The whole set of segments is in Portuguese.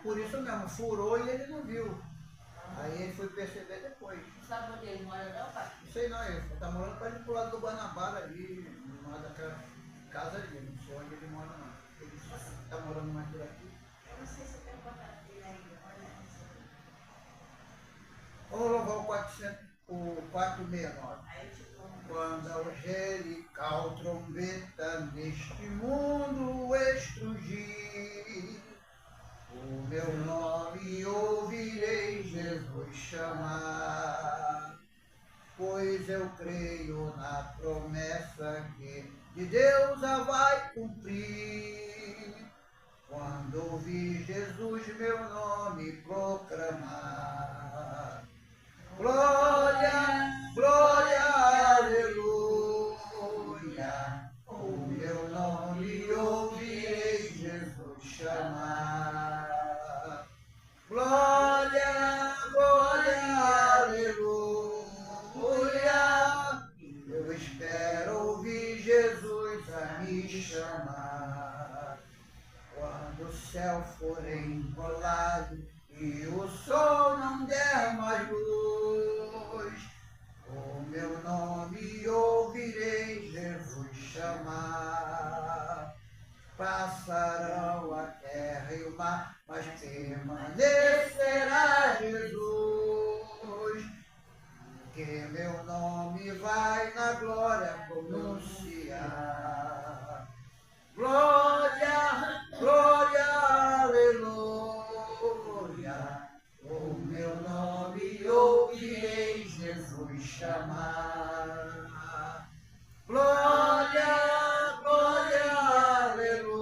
por isso mesmo, furou e ele não viu. Aí ele foi perceber depois. Não sabe onde ele mora não, pai? Não sei não, ele tá morando quase pro lado do Guanabara ali, numa daquela casa ali, não sei onde ele mora não. Ele tá morando mais por aqui. Eu não sei se eu tenho contato dele ainda, olha. Vamos louvar o 469. Aí eu te conto. Quando a angelical trombeta neste mundo estrugir, o meu nome ouvirei Jesus chamar, pois eu creio na promessa que de Deus a vai cumprir. Quando ouvir Jesus meu nome proclamar, glória, glória, aleluia, o meu nome ouvirei Jesus chamar. Glória, glória, aleluia, eu espero ouvir Jesus a me chamar. Quando o céu for enrolado e o sol não der mais luz, o meu nome ouvirei Jesus chamar. Passarão a terra e o mar, mas permanecerá Jesus, que meu nome vai na glória pronunciar. Glória, glória, aleluia, o meu nome ouvirei Jesus chamar. Glória, glória, aleluia,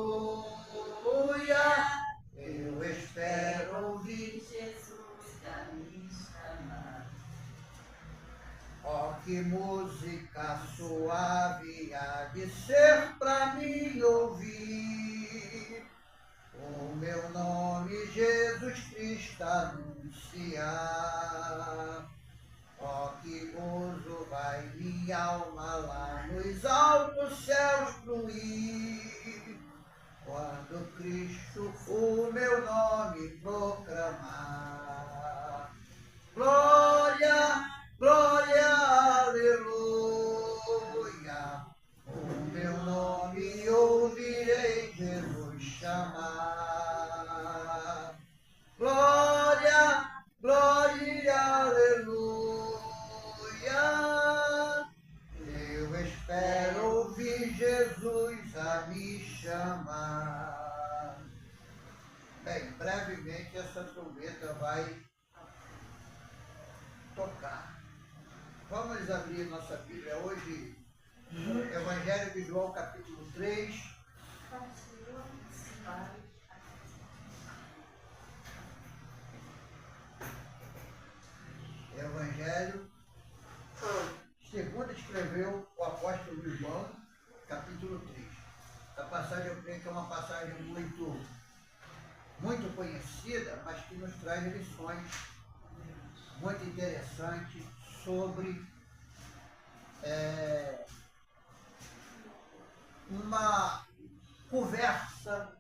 eu espero ouvir Jesus a me chamar. Ó, que música suave há de ser pra mim ouvir, o meu nome Jesus Cristo anunciar. Ó, que gozo vai minha alma lá nos altos céus fluir, quando Cristo o meu nome proclamar. Glória, glória, aleluia, o meu nome ouvirei Jesus chamar. Glória, glória, aleluia, eu espero ouvir Jesus a me chamar. Bem, brevemente essa trombeta vai tocar. Vamos abrir nossa Bíblia hoje, Evangelho de João, capítulo 3. Evangelho, segundo escreveu o apóstolo João, capítulo 3. A passagem, eu creio que é uma passagem muito conhecida, mas que nos traz lições muito interessantes sobre uma conversa,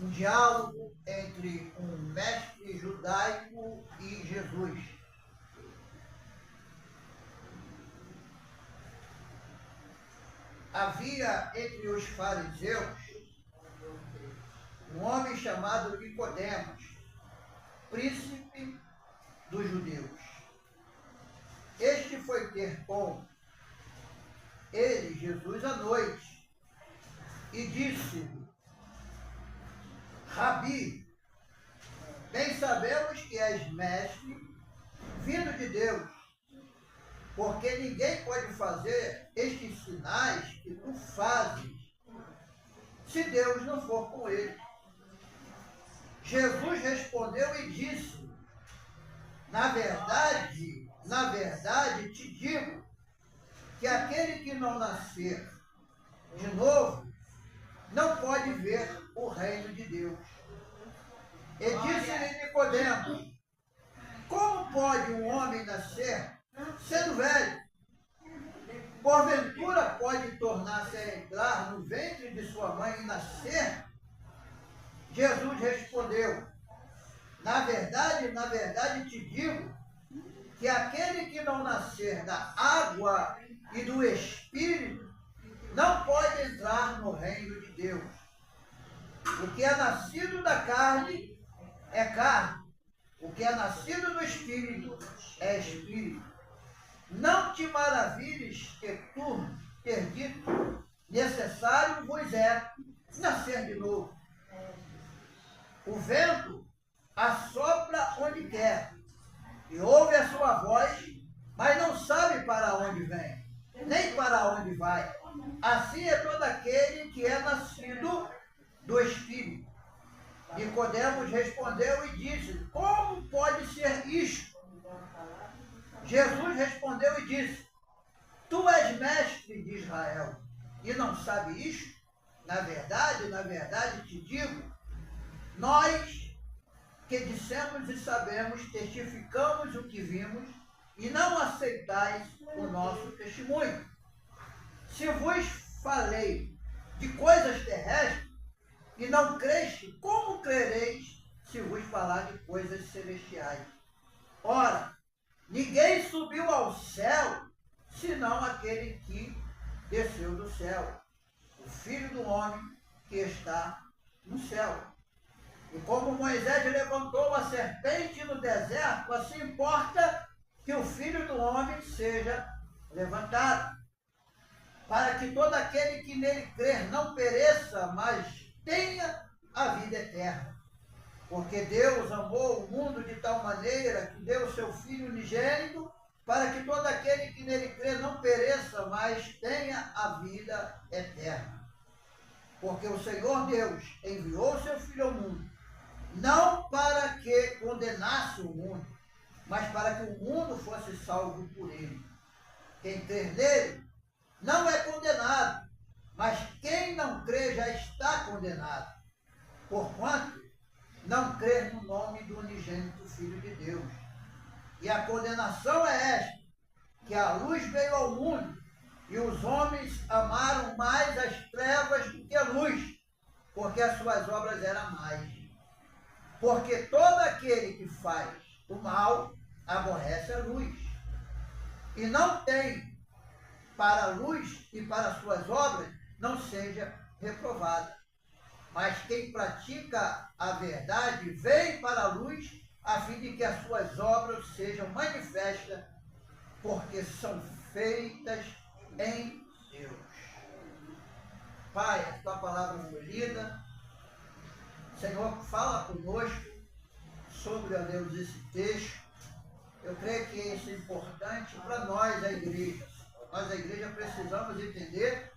um diálogo entre um mestre judaico e Jesus. Havia entre os fariseus um homem chamado Nicodemos, príncipe dos judeus. Este foi ter com ele, Jesus, à noite, e disse-lhe: Rabi, bem sabemos que és mestre, vindo de Deus, porque ninguém pode fazer estes sinais que tu fazes, se Deus não for com ele. Jesus respondeu e disse: na verdade te digo que aquele que não nascer de novo não pode ver o reino de Deus. E disse-lhe Nicodemos: como pode um homem nascer sendo velho? Porventura pode tornar-se a entrar no ventre de sua mãe e nascer? Jesus respondeu: Na verdade te digo que aquele que não nascer da água e do Espírito não pode entrar no reino de Deus. O que é nascido da carne é carne. O que é nascido do Espírito é Espírito. Não te maravilhes que tu ter dito, necessário vos é nascer de novo. O vento assopra onde quer, e ouve a sua voz, mas não sabe para onde vem, nem para onde vai. Assim é todo aquele que é nascido do Espírito. Nicodemos respondeu e disse: como pode ser isto? Jesus respondeu e disse: tu és mestre de Israel e não sabe isto? Na verdade te digo, nós que dissemos e sabemos, testificamos o que vimos, e não aceitais o nosso testemunho. Se vos falei de coisas terrestres, e não creste, como crereis se vos falar de coisas celestiais? Ora, ninguém subiu ao céu, senão aquele que desceu do céu, o Filho do Homem que está no céu. E como Moisés levantou a serpente no deserto, assim importa que o Filho do Homem seja levantado, para que todo aquele que nele crer não pereça, mas tenha a vida eterna. Porque Deus amou o mundo de tal maneira que deu o seu Filho unigênito, para que todo aquele que nele crer não pereça, mas tenha a vida eterna. Porque o Senhor Deus enviou o seu Filho ao mundo, não para que condenasse o mundo, mas para que o mundo fosse salvo por ele. Quem crer nele não é condenado, mas quem não crê já está condenado, porquanto não crer no nome do unigênito Filho de Deus. E a condenação é esta, que a luz veio ao mundo, e os homens amaram mais as trevas do que a luz, porque as suas obras eram mais. Porque todo aquele que faz o mal aborrece a luz, e não tem para a luz e para as suas obras não seja reprovado. Mas quem pratica a verdade vem para a luz, a fim de que as suas obras sejam manifestas, porque são feitas em Deus. Pai, a tua palavra foi lida. Senhor, fala conosco sobre, ó Deus, esse texto. Eu creio que isso é importante para nós, a igreja. Nós, a igreja, precisamos entender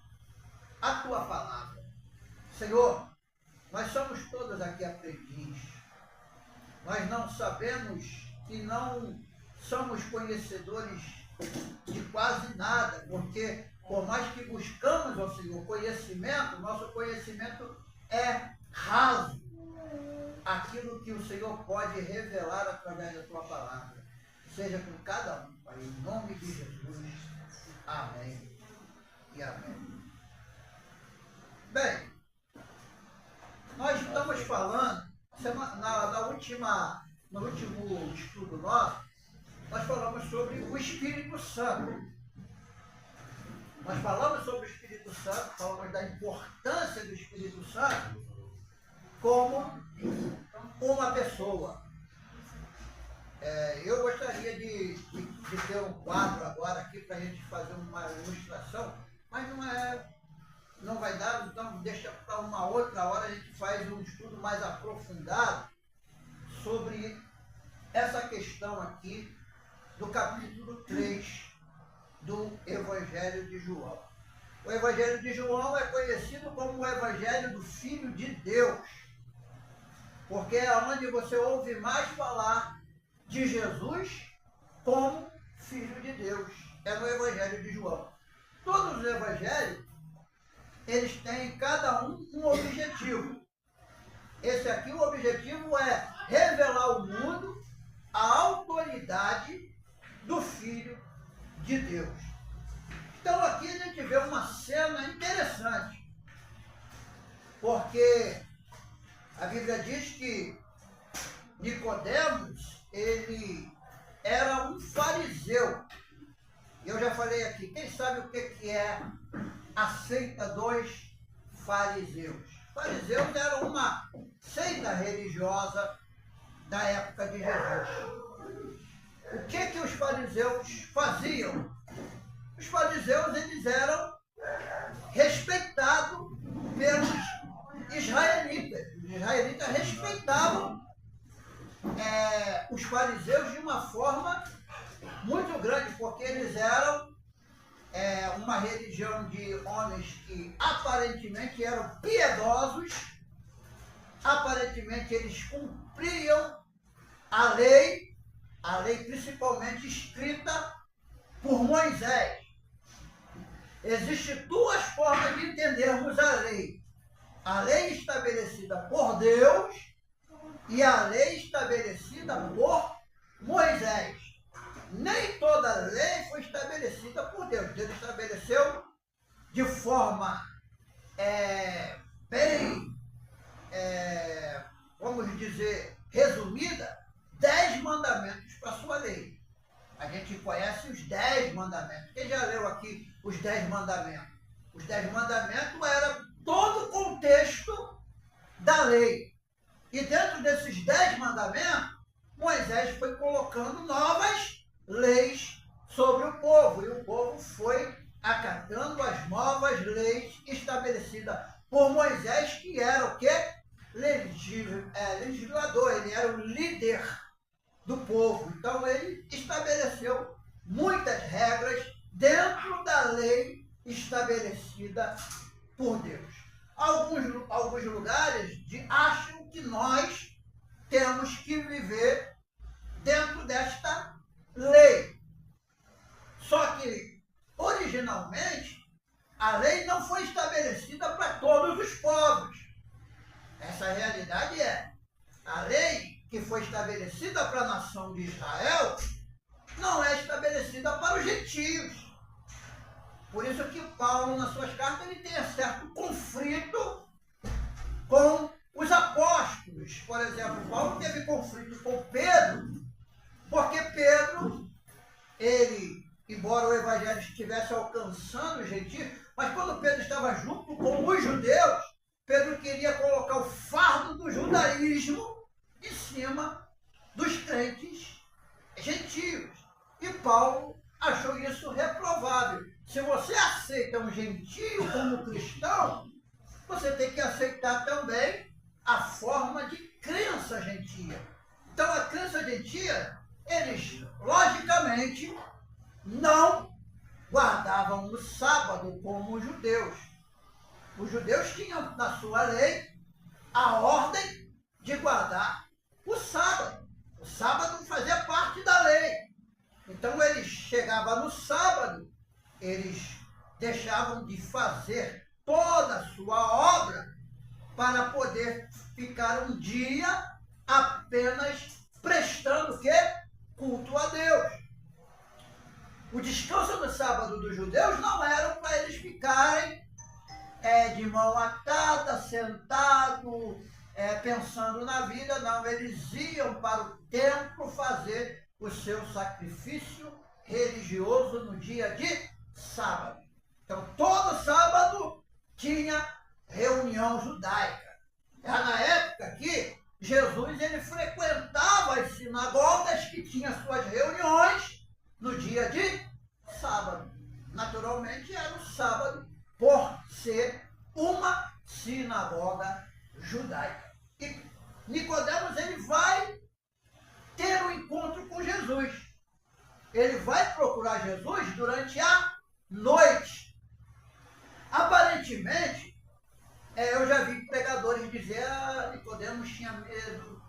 a tua palavra. Senhor, nós somos todos aqui aprendizes. Nós não sabemos e não somos conhecedores de quase nada, porque por mais que buscamos, ó Senhor, conhecimento, nosso conhecimento é raso. Aquilo que o Senhor pode revelar através da tua palavra. Seja com cada um, Pai, em nome de Jesus. Amém e amém. Bem, nós estamos falando, no último estudo nosso, nós falamos sobre o Espírito Santo. Nós falamos sobre o Espírito Santo, falamos da importância do Espírito Santo como uma pessoa. Eu gostaria de ter um quadro agora aqui para a gente fazer uma ilustração, mas não vai dar, então deixa para uma outra hora, a gente faz um estudo mais aprofundado sobre essa questão aqui do capítulo 3 do Evangelho de João. O Evangelho de João é conhecido como o Evangelho do Filho de Deus, porque é onde você ouve mais falar de Jesus como Filho de Deus. É no Evangelho de João. Todos os evangelhos, eles têm cada um objetivo. Esse aqui, o objetivo é revelar ao mundo a autoridade do Filho de Deus. Então aqui a gente vê uma cena interessante, porque a Bíblia diz que Nicodemos, ele era um fariseu. Eu já falei aqui, quem sabe o que é a seita dos fariseus? Fariseus eram uma seita religiosa da época de Jesus. O que os fariseus faziam? Os fariseus, eles eram respeitados pelos israelitas. Os israelitas respeitavam os fariseus de uma forma muito grande, porque eles eram uma religião de homens que aparentemente eram piedosos, aparentemente eles cumpriam a lei principalmente escrita por Moisés. Existem duas formas de entendermos a lei. A lei estabelecida por Deus e a lei estabelecida por Moisés. Nem toda lei foi estabelecida por Deus. Deus estabeleceu de forma bem, vamos dizer, resumida, 10 mandamentos para a sua lei. A gente conhece os 10 mandamentos. Quem já leu aqui os 10 mandamentos? Os 10 mandamentos era todo o contexto da lei. E dentro desses 10 mandamentos, Moisés foi colocando novas leis sobre o povo. E o povo foi acatando as novas leis estabelecidas por Moisés, que era o quê? Legislador, ele era o líder do povo. Então ele estabeleceu muitas regras dentro da lei estabelecida por Deus. Alguns lugares acham que nós temos que viver dentro desta lei. Só que, originalmente, a lei não foi estabelecida para todos os povos. Essa realidade é. A lei que foi estabelecida para a nação de Israel não é estabelecida para os gentios. Por isso que Paulo, nas suas cartas, ele tem certo conflito com os apóstolos. Por exemplo, Paulo teve conflito com Pedro, porque Pedro, ele, embora o evangelho estivesse alcançando os gentios, mas quando Pedro estava junto com os judeus, Pedro queria colocar o fardo do judaísmo em cima dos crentes gentios. E Paulo achou isso reprovável. Se você aceita um gentio como cristão, você tem que aceitar também a forma de crença gentia. Então, a crença gentia, eles, logicamente, não guardavam o sábado como os judeus. Os judeus tinham na sua lei a ordem de guardar o sábado. O sábado fazia parte da lei. Então, eles chegavam no sábado, eles deixavam de fazer toda a sua obra para poder ficar um dia apenas prestando o quê? Culto a Deus. O descanso do sábado dos judeus não era para eles ficarem de mão atada, sentado, pensando na vida, não. Eles iam para o templo fazer o seu sacrifício religioso no dia de sábado. Então, todo sábado tinha reunião judaica. Era na época que Jesus ele frequentava as sinagogas que tinham suas reuniões no dia de sábado. Naturalmente, era o sábado, por ser uma sinagoga judaica. E Nicodemos, ele vai ter um encontro com Jesus. Ele vai procurar Jesus durante a noite. Aparentemente, eu já vi pregadores dizer que Nicodemos tinha medo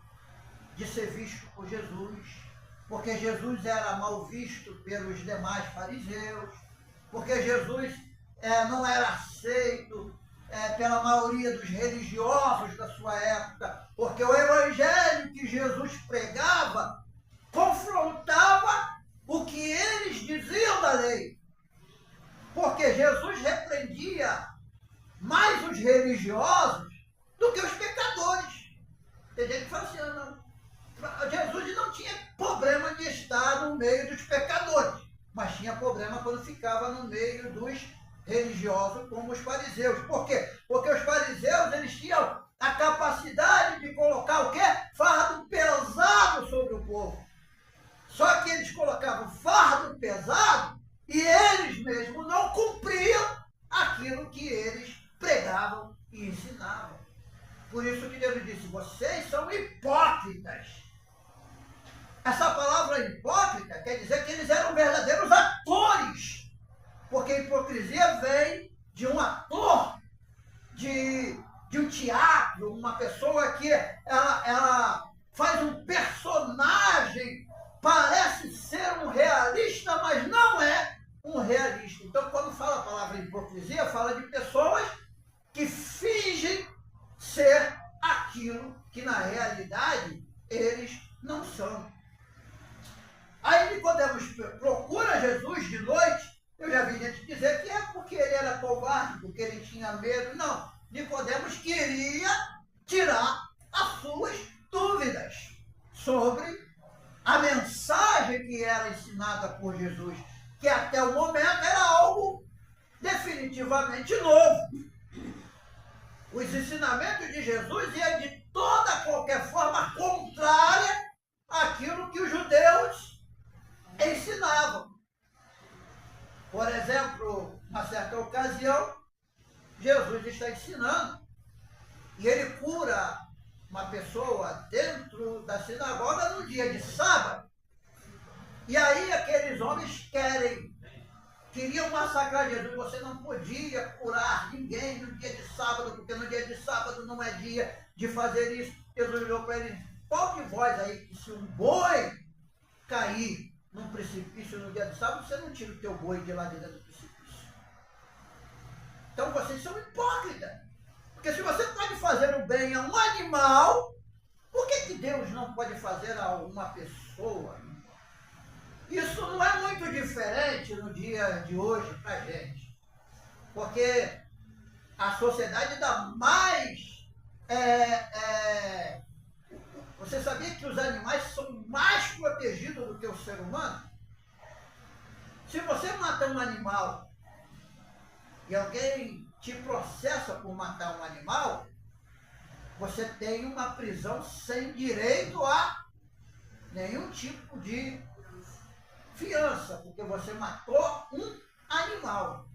de ser visto por Jesus, porque Jesus era mal visto pelos demais fariseus, porque Jesus não era aceito pela maioria dos religiosos da sua época, porque o evangelho que Jesus pregava confrontava o que eles diziam da lei. Porque Jesus repreendia mais os religiosos do que os pecadores. Tem gente que fala assim, não, Jesus não tinha problema de estar no meio dos pecadores, mas tinha problema quando ficava no meio dos religiosos, como os fariseus. Por quê? Porque os fariseus, eles tinham a capacidade de colocar o quê? Fardo pesado sobre o povo. Só que eles colocavam fardo pesado e eles mesmos não cumpriam aquilo que eles pregavam e ensinavam. Por isso que Deus disse, vocês são hipócritas. Essa palavra hipócrita quer dizer que eles eram verdadeiros atores. Porque a hipocrisia vem de um ator, de um teatro, uma pessoa que ela faz um personagem, parece ser um realista, mas não é um realista. Então, quando fala a palavra hipocrisia, fala de pessoas que fingem ser aquilo que na realidade eles não são. Aí Nicodemos procura Jesus de noite. Eu já vi gente dizer que é porque ele era covarde, porque ele tinha medo. Não, Nicodemos queria tirar as suas dúvidas sobre a mensagem que era ensinada por Jesus, que até o momento era algo definitivamente novo. Os ensinamentos de Jesus iam de qualquer forma contrária àquilo que os judeus ensinavam. Por exemplo, numa certa ocasião, Jesus está ensinando e ele cura uma pessoa dentro da sinagoga no dia de sábado. E aí aqueles homens queriam massacrar Jesus. Você não podia curar ninguém no dia de sábado, porque no dia de sábado não é dia de fazer isso. Jesus olhou para ele e disse, qual de vós aí, que se um boi cair num precipício no dia de sábado, você não tira o teu boi de lá de dentro do precipício? Então vocês são hipócritas. Porque se você pode fazer o bem a um animal, por que Deus não pode fazer a uma pessoa? Isso não é muito diferente no dia de hoje para a gente. Porque a sociedade dá mais... Você sabia que os animais são mais protegidos do que o ser humano? Se você matar um animal e alguém te processa por matar um animal, você tem uma prisão sem direito a nenhum tipo de fiança, porque você matou um animal.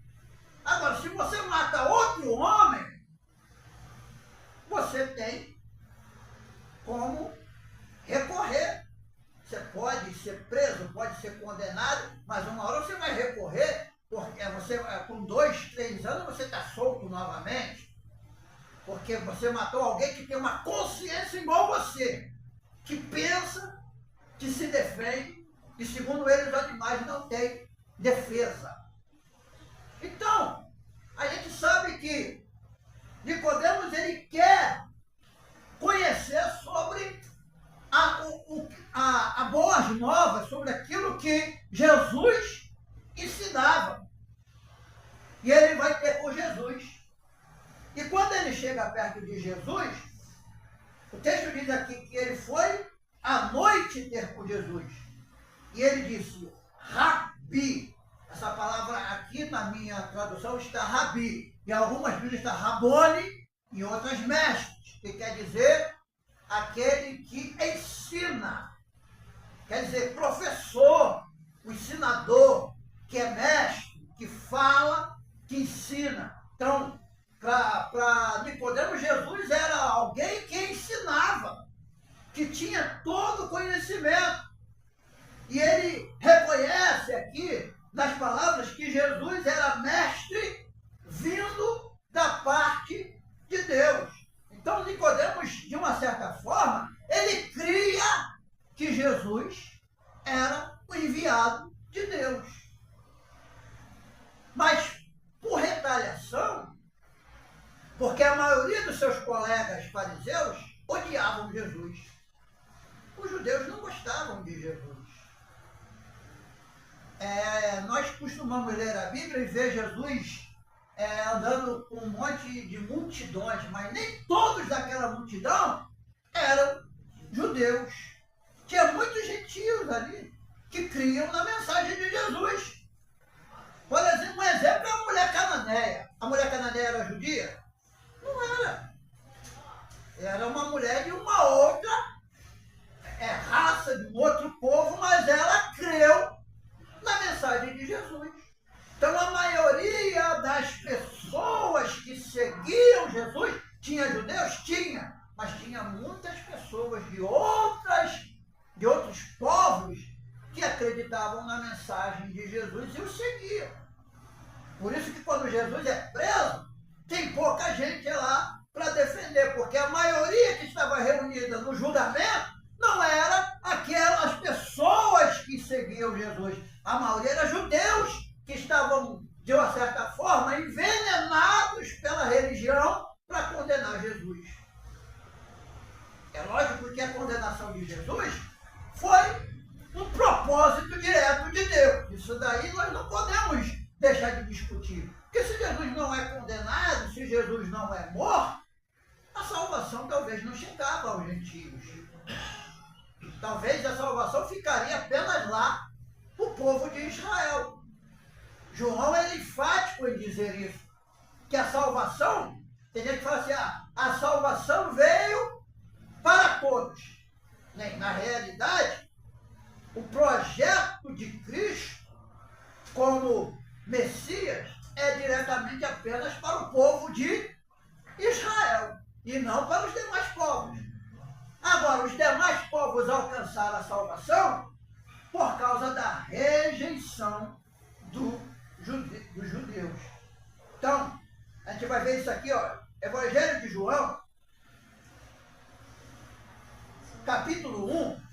Agora, se você mata outro homem, você tem como recorrer. Você pode ser preso, pode ser condenado, mas uma hora você vai recorrer, porque você, com 2, 3 anos, você está solto novamente, porque você matou alguém que tem uma consciência igual você, que pensa, que se defende, e segundo ele, os animais não têm defesa. Então, a gente sabe que Nicodemos, ele quer conhecer sobre a boas novas, sobre aquilo que Jesus ensinava. E ele vai ter com Jesus. E quando ele chega perto de Jesus, o texto diz aqui que ele foi à noite ter com Jesus. E ele disse, Rabi. Essa palavra aqui na minha tradução está Rabi. Em algumas Bíblias está Rabone e outras mestres, que quer dizer aquele que ensina. Quer dizer, professor, o ensinador, que é mestre, que fala, que ensina. Então, para Nicodemos, Jesus era alguém que ensinava, que tinha todo o conhecimento. E ele reconhece aqui, nas palavras, que Jesus era mestre vindo da parte de Deus. Então, Nicodemos, de uma certa forma, ele cria que Jesus era o enviado de Deus. Mas, por retaliação, porque a maioria dos seus colegas fariseus odiavam Jesus. Os judeus não gostavam de Jesus. Nós costumamos ler a Bíblia e ver Jesus andando com um monte de multidões, mas nem todos daquela multidão eram judeus. tinha muitos gentios ali que criam na mensagem de Jesus. Por exemplo, um exemplo é a mulher cananeia. A mulher cananeia era judia? Não era. Era uma mulher de uma outra raça, de um outro povo, mas ela creu na mensagem de Jesus. Então a maioria das pessoas que seguiam Jesus, tinha judeus? Tinha, mas tinha muitas pessoas de outros povos que acreditavam na mensagem de Jesus e o seguiam. Por isso que quando Jesus é preso, tem pouca gente lá para defender, porque a maioria que estava reunida no julgamento não era aquelas pessoas que seguiam Jesus. A maioria era judeus que estavam, de uma certa forma, envenenados pela religião para condenar Jesus. É lógico que a condenação de Jesus foi um propósito direto de Deus. Isso daí nós não podemos deixar de discutir. Porque se Jesus não é condenado, se Jesus não é morto, a salvação talvez não chegava aos gentios. Talvez a salvação ficaria apenas lá para o povo de Israel. João é enfático em dizer isso, que a salvação, tem gente que fala assim, a salvação veio para todos. Na realidade, o projeto de Cristo como Messias é diretamente apenas para o povo de Israel e não para os demais povos. Agora, os demais povos alcançaram a salvação por causa da rejeição dos judeus. Então, a gente vai ver isso aqui, ó, Evangelho de João, capítulo 1,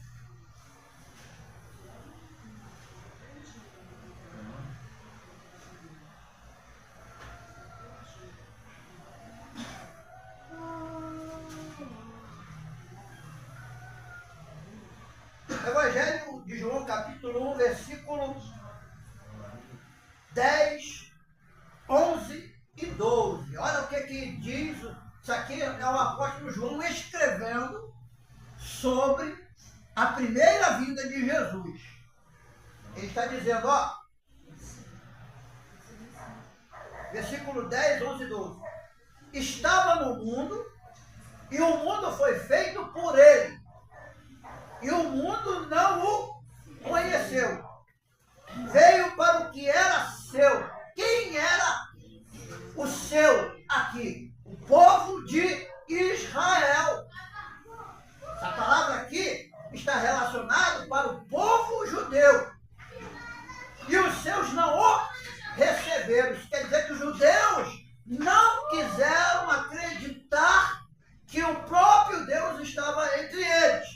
Evangelho de João, capítulo 1, versículo 10, 11 e 12. Olha o que diz. Isso aqui é o apóstolo João escrevendo sobre a primeira vinda de Jesus. Ele está dizendo, ó, versículo 10, 11 e 12. Estava no mundo, e o mundo foi feito por ele, e o mundo não o conheceu. Veio para o que era seu. Quem era o seu aqui? O povo de Israel. Essa palavra aqui está relacionada para o povo judeu. E os seus não o receberam. Isso quer dizer que os judeus não quiseram acreditar que o próprio Deus estava entre eles.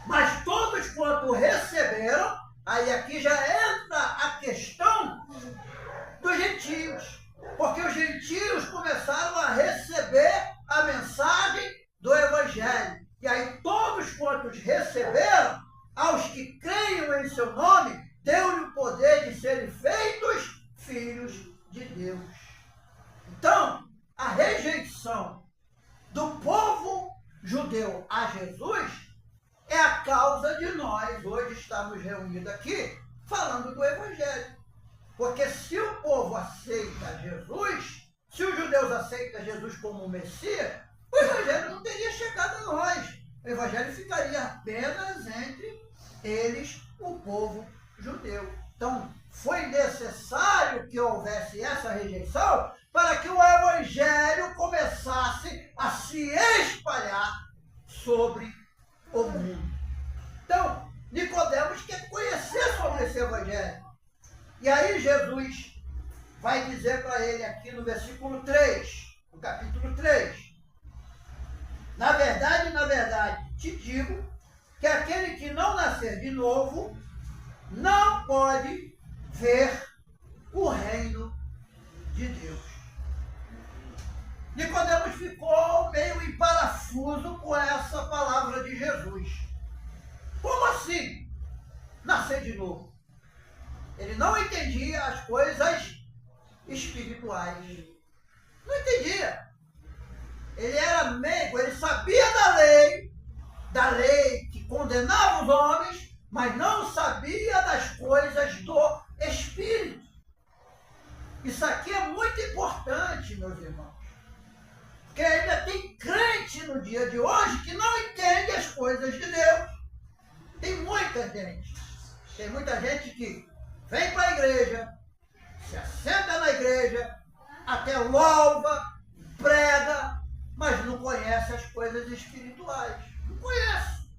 Mas todos quanto receberam, aí aqui já entra a questão dos gentios. Porque os gentios começaram a receber a mensagem do Evangelho. E aí todos quantos receberam, aos que creiam em seu nome, deu-lhe o poder de serem feitos filhos de Deus. Então, a rejeição do povo judeu a Jesus é a causa de nós hoje estarmos reunidos aqui falando do Evangelho. Porque se o povo aceita Jesus, se os judeus aceitam Jesus como Messias, o Evangelho não teria chegado a nós. O Evangelho ficaria apenas entre eles, o povo judeu. Então, foi necessário que houvesse essa rejeição para que o Evangelho começasse a se espalhar sobre o mundo. Então, Nicodemos quer conhecer sobre esse Evangelho. E aí Jesus vai dizer para ele aqui no versículo 3, no capítulo 3. Na verdade, te digo que aquele que não nascer de novo não pode ver o reino de Deus. Nicodemos ficou meio em parafuso com essa palavra de Jesus. Como assim? Nascer de novo? Ele não entendia as coisas espirituais. Não entendia. Ele era meigo, ele sabia da lei que condenava os homens, mas não sabia das coisas do Espírito. Isso aqui é muito importante, meus irmãos. Porque ainda tem crente no dia de hoje que não entende as coisas de Deus. Tem muita gente. Tem muita gente que vem para a igreja, se assenta na igreja, até louva, prega, mas não conhece as coisas espirituais. Não conhece.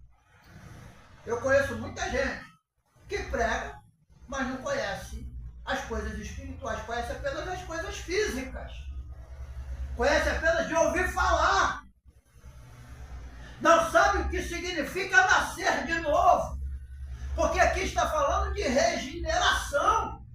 Eu conheço muita gente que prega, mas não conhece as coisas espirituais. Conhece apenas as coisas físicas. Conhece apenas de ouvir falar. Não sabe o que significa nascer de novo. Porque aqui está falando de regeneração.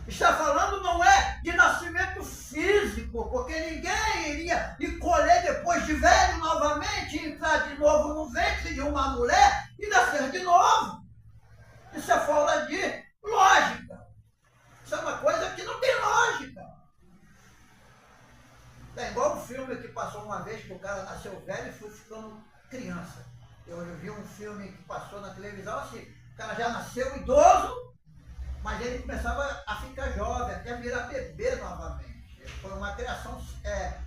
Está falando não é de nascimento físico, porque ninguém iria lhe colher depois de velho novamente, entrar de novo no ventre de uma mulher e nascer de novo. Isso é fora de lógica. Isso é uma coisa que não tem lógica. É igual um filme que passou uma vez que o cara nasceu velho e foi ficando criança. Eu vi um filme que passou na televisão assim, o cara já nasceu idoso, mas ele começava a ficar jovem, até virar bebê novamente. Foi uma criação,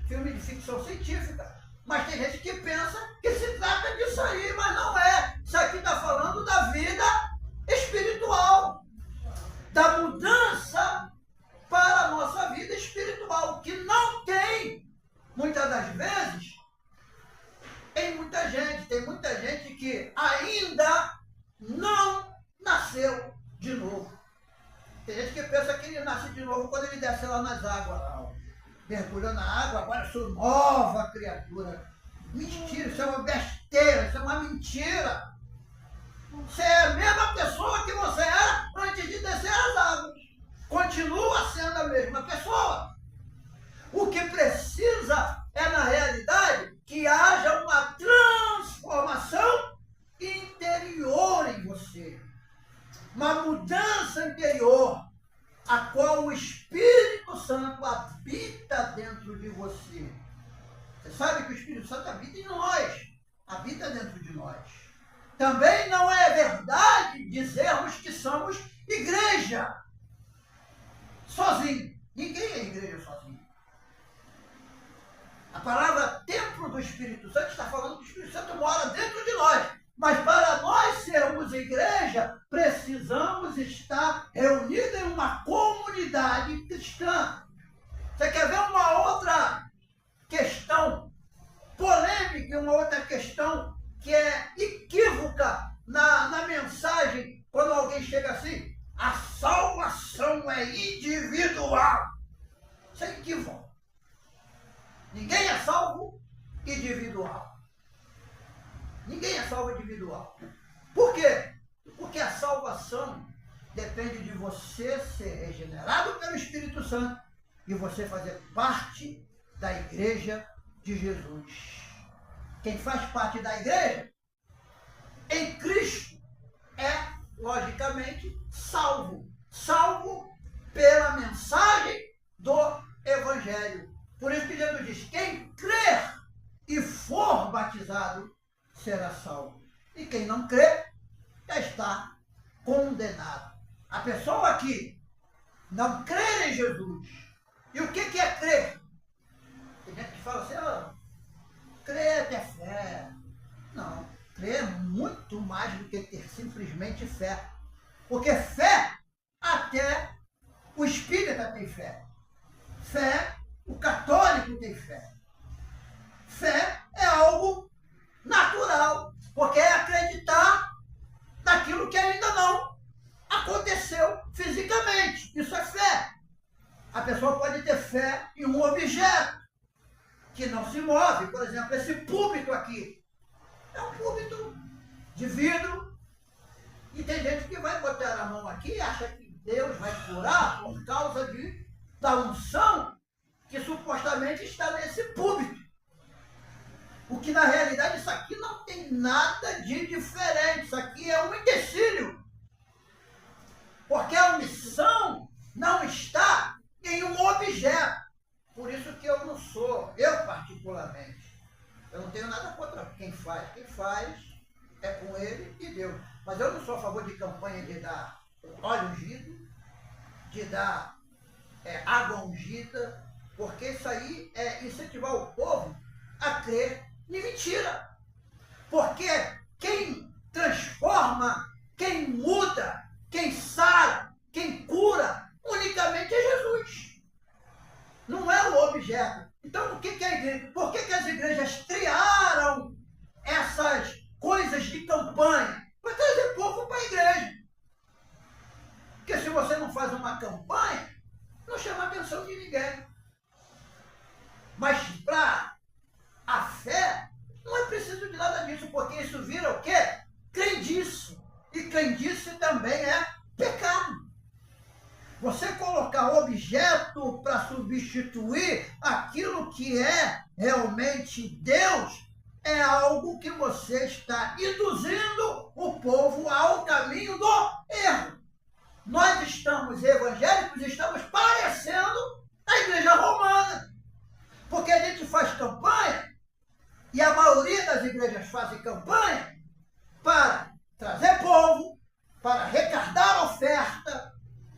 filme de ficção científica. Mas tem gente que pensa que se trata disso aí, mas não é. Isso aqui está falando da vida espiritual, da mudança para a nossa vida espiritual, que não tem, muitas das vezes, tem muita gente que ainda não nasceu de novo. Tem gente que pensa que ele nasce de novo quando ele desce lá nas águas, mergulhou na água, agora eu sou nova criatura. Mentira, isso é uma besteira, isso é uma mentira. Você é a mesma pessoa que você era antes de descer as águas. Continua sendo a mesma pessoa. O que precisa é, na realidade, que haja uma transformação interior em você. Uma mudança interior, a qual o Espírito Santo habita dentro de você. Você sabe que o Espírito Santo habita em nós, habita dentro de nós. Também não é verdade dizermos que somos igreja sozinho. Ninguém é igreja sozinho. A palavra templo do Espírito Santo está falando que o Espírito Santo mora dentro de nós. Mas para nós sermos igreja, precisamos estar reunidos em uma comunidade cristã. Você quer ver uma outra questão polêmica, uma outra questão que é equívoca na mensagem, quando alguém chega assim, a salvação é individual. Isso é equívoco. Ninguém é salvo individual. Ninguém é salvo individual. Por quê? Porque a salvação depende de você ser regenerado pelo Espírito Santo e você fazer parte da igreja de Jesus. Quem faz parte da igreja em Cristo é, logicamente, salvo. Salvo pela mensagem do Evangelho. Por isso que Jesus diz, quem crer e for batizado será salvo. E quem não crê já está condenado. A pessoa que não crê em Jesus. E o que é crer? Tem gente que fala assim, crer é ter fé. Não, crer é muito mais do que ter simplesmente fé. Porque fé, até o espírita tem fé. Fé, o católico tem fé. Fé é algo natural, porque é acreditar naquilo que ainda não aconteceu fisicamente. Isso é fé. A pessoa pode ter fé em um objeto que não se move. Por exemplo, esse púlpito aqui é um púlpito de vidro e tem gente que vai botar a mão aqui e acha que Deus vai curar por causa da unção que supostamente está nesse púlpito. O que na realidade isso aqui não tem nada de diferente. Isso aqui é um empecilho. Porque a unção não está em um objeto. Por isso que eu não sou, eu particularmente, eu não tenho nada contra quem faz. Quem faz é com ele e Deus. Mas eu não sou a favor de campanha de dar óleo ungido, de dar água ungida, porque isso aí é incentivar o povo a crer em mentira. Porque quem transforma, quem muda, quem sara, quem cura, unicamente é Jesus. Não é o objeto. Então, o que é a igreja? Por que as igrejas criaram essas coisas de campanha? Para trazer povo para a igreja. Porque se você não faz uma campanha, não chama a atenção de ninguém. Mas para a fé, não é preciso de nada disso, porque isso vira o quê? Crendice. E crendice também é pecado. Você colocar objeto para substituir aquilo que é realmente Deus, é algo que você está induzindo o povo ao caminho do erro. Nós estamos evangélicos, estamos parecendo a igreja romana. Porque a gente faz campanha, e a maioria das igrejas fazem campanha para trazer povo, para arrecadar oferta,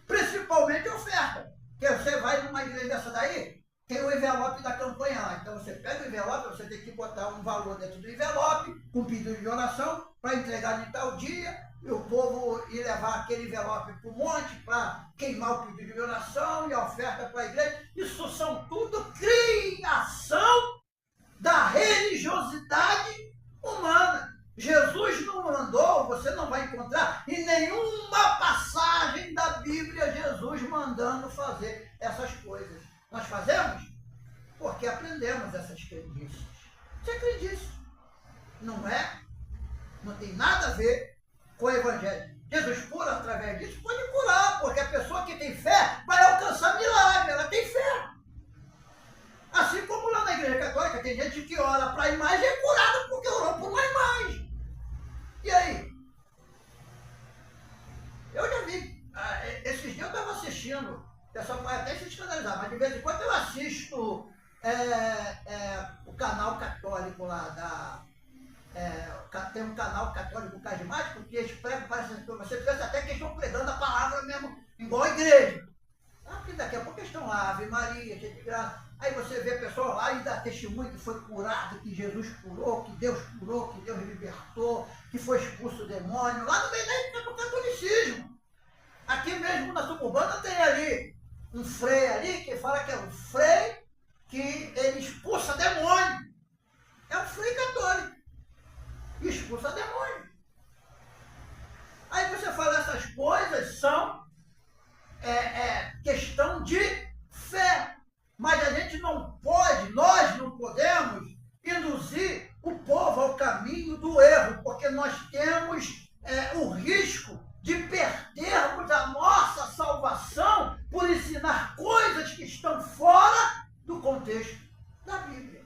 principalmente oferta. Porque você vai numa igreja dessa daí, tem o envelope da campanha lá. Então você pega o envelope, você tem que botar um valor dentro do envelope, com pedido de oração, para entregar de tal dia, e o povo ir levar aquele envelope para o monte, para queimar o pedido de oração e a oferta para a igreja. Isso são tudo criação da religiosidade humana. Jesus não mandou, você não vai encontrar em nenhuma passagem da Bíblia Jesus mandando fazer essas coisas. Nós fazemos porque aprendemos essas crendices. Isso é crendice. Não é? Não tem nada a ver com o Evangelho. Jesus cura através disso? Pode curar, porque a pessoa que tem fé vai alcançar milagre, ela tem fé. Assim como lá na Igreja Católica tem gente que ora para a imagem e é curada porque orou por uma imagem. E aí? Eu já vi, esses dias eu estava assistindo, o pessoal pode até se escandalizar, mas de vez em quando eu assisto o canal católico lá tem um canal católico carismático que eles pregam, parece que você pensa até que eles estão pregando a palavra mesmo, igual a igreja. Porque daqui a pouco eles estão lá, Ave Maria, cheio de graça. Aí você vê a pessoa lá e dá testemunho que foi curado, que Jesus curou, que Deus libertou, que foi expulso o demônio, lá no meio do catolicismo. Aqui mesmo na suburbana tem ali um frei ali que fala que é um frei que ele expulsa demônio. É um frei católico. Expulsa demônio. Aí você fala, essas coisas são questão de fé. Mas a gente não pode, nós não podemos induzir o povo ao caminho do erro, porque nós temos o risco de perdermos a nossa salvação por ensinar coisas que estão fora do contexto da Bíblia.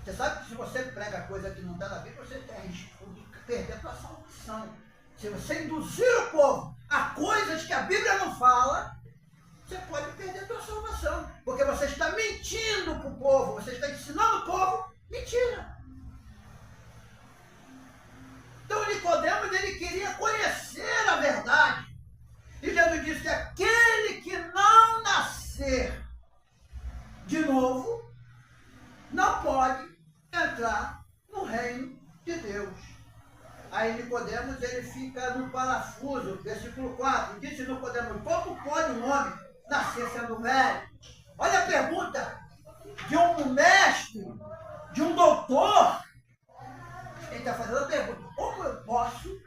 Você sabe que se você prega coisa que não está na Bíblia, você tem risco de perder a sua salvação. Se você induzir o povo a coisas que a Bíblia não fala, você pode perder a sua salvação. Porque você está mentindo para o povo, você está ensinando o povo mentira. Então Nicodemos, ele queria conhecer a verdade. E Jesus disse que aquele que não nascer de novo, não pode entrar no reino de Deus. Aí Nicodemos, ele fica no parafuso, versículo 4, disse Nicodemos, como pode um homem nascer sendo velho? Olha a pergunta de um mestre, de um doutor. Ele está fazendo a pergunta, como eu posso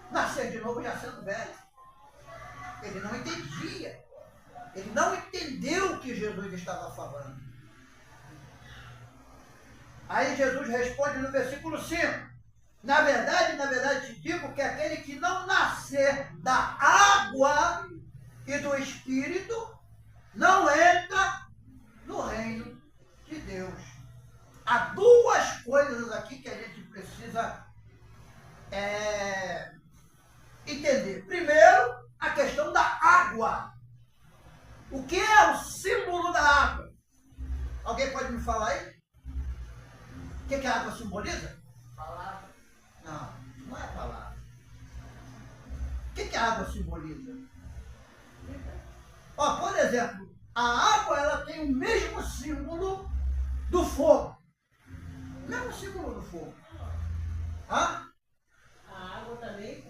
nascer de novo já sendo velho? Ele não entendia. Ele não entendeu o que Jesus estava falando. Aí Jesus responde no versículo 5. Na verdade te digo que aquele que não nascer da água e do Espírito não entra no reino de Deus. Há duas coisas aqui que a gente precisa entender. Primeiro, a questão da água. O que é o símbolo da água? Alguém pode me falar aí? O que a água simboliza? Palavra. Não, não é a palavra. O que a água simboliza? Ó, por exemplo, a água ela tem o mesmo símbolo do fogo. O mesmo símbolo do fogo. Hã? A água também,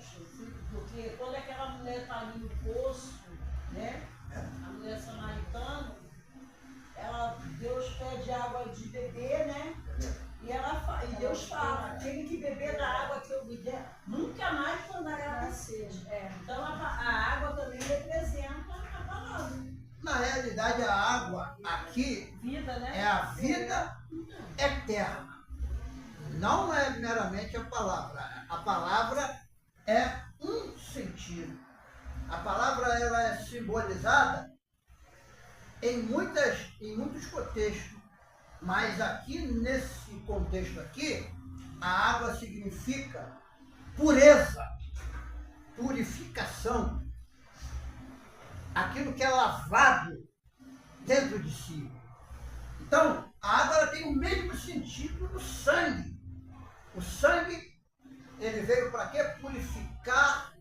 porque quando aquela mulher está ali no poço, né? A mulher samaritana, Deus pede água de beber, né? E Deus fala, aquele que beber da água que eu me der, nunca mais tornará a sede. Então a água também representa a palavra. Na realidade, a água aqui Vida, né? é a vida eterna. Não é meramente a palavra. A palavra é um sentido. A palavra ela é simbolizada em muitos contextos. Mas aqui, nesse contexto aqui, a água significa pureza, purificação. Aquilo que é lavado dentro de si. Então, a água ela tem o mesmo sentido do sangue. O sangue, ele veio para quê? Purificar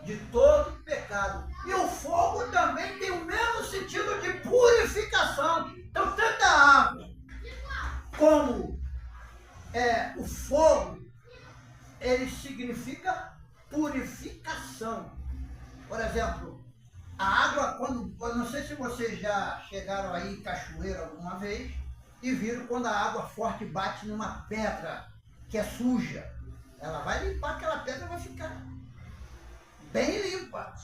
de todo pecado. E o fogo também tem o mesmo sentido de purificação. Então, tanto a água como o fogo, ele significa purificação. Por exemplo, a água, eu não sei se vocês já chegaram aí em cachoeira alguma vez e viram quando a água forte bate numa pedra que é suja. Ela vai limpar aquela pedra e vai ficar bem limpa.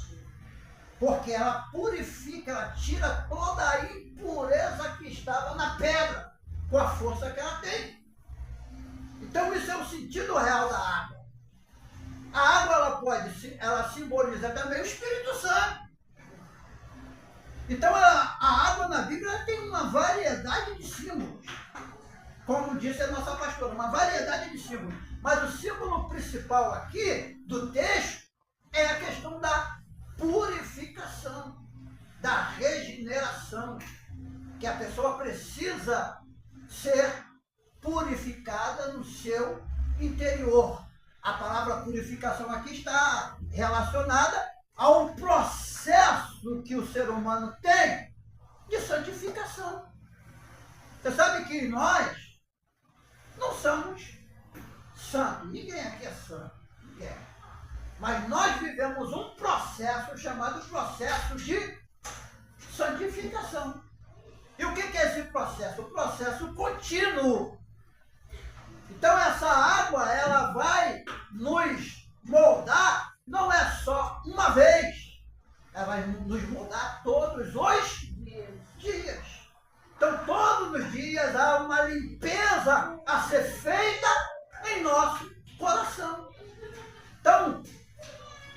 Porque ela purifica, ela tira toda a impureza que estava na pedra, com a força que ela tem. Então isso é o sentido real da água. A água ela simboliza também o Espírito Santo. Então a água na Bíblia tem uma variedade de símbolos. Como disse a nossa pastora, uma variedade de símbolos. Mas o símbolo principal aqui do texto é a questão da purificação, da regeneração, que a pessoa precisa ser purificada no seu interior. A palavra purificação aqui está relacionada ao processo que o ser humano tem de santificação. Você sabe que nós não somos santos. Ninguém aqui é santo. Ninguém. Mas nós vivemos um processo chamado processo de santificação. E o que é esse processo? O processo contínuo. Então essa água, ela vai nos moldar, não é só uma vez. Ela vai nos moldar todos os dias. Então todos os dias há uma limpeza a ser feita em nosso coração. Então,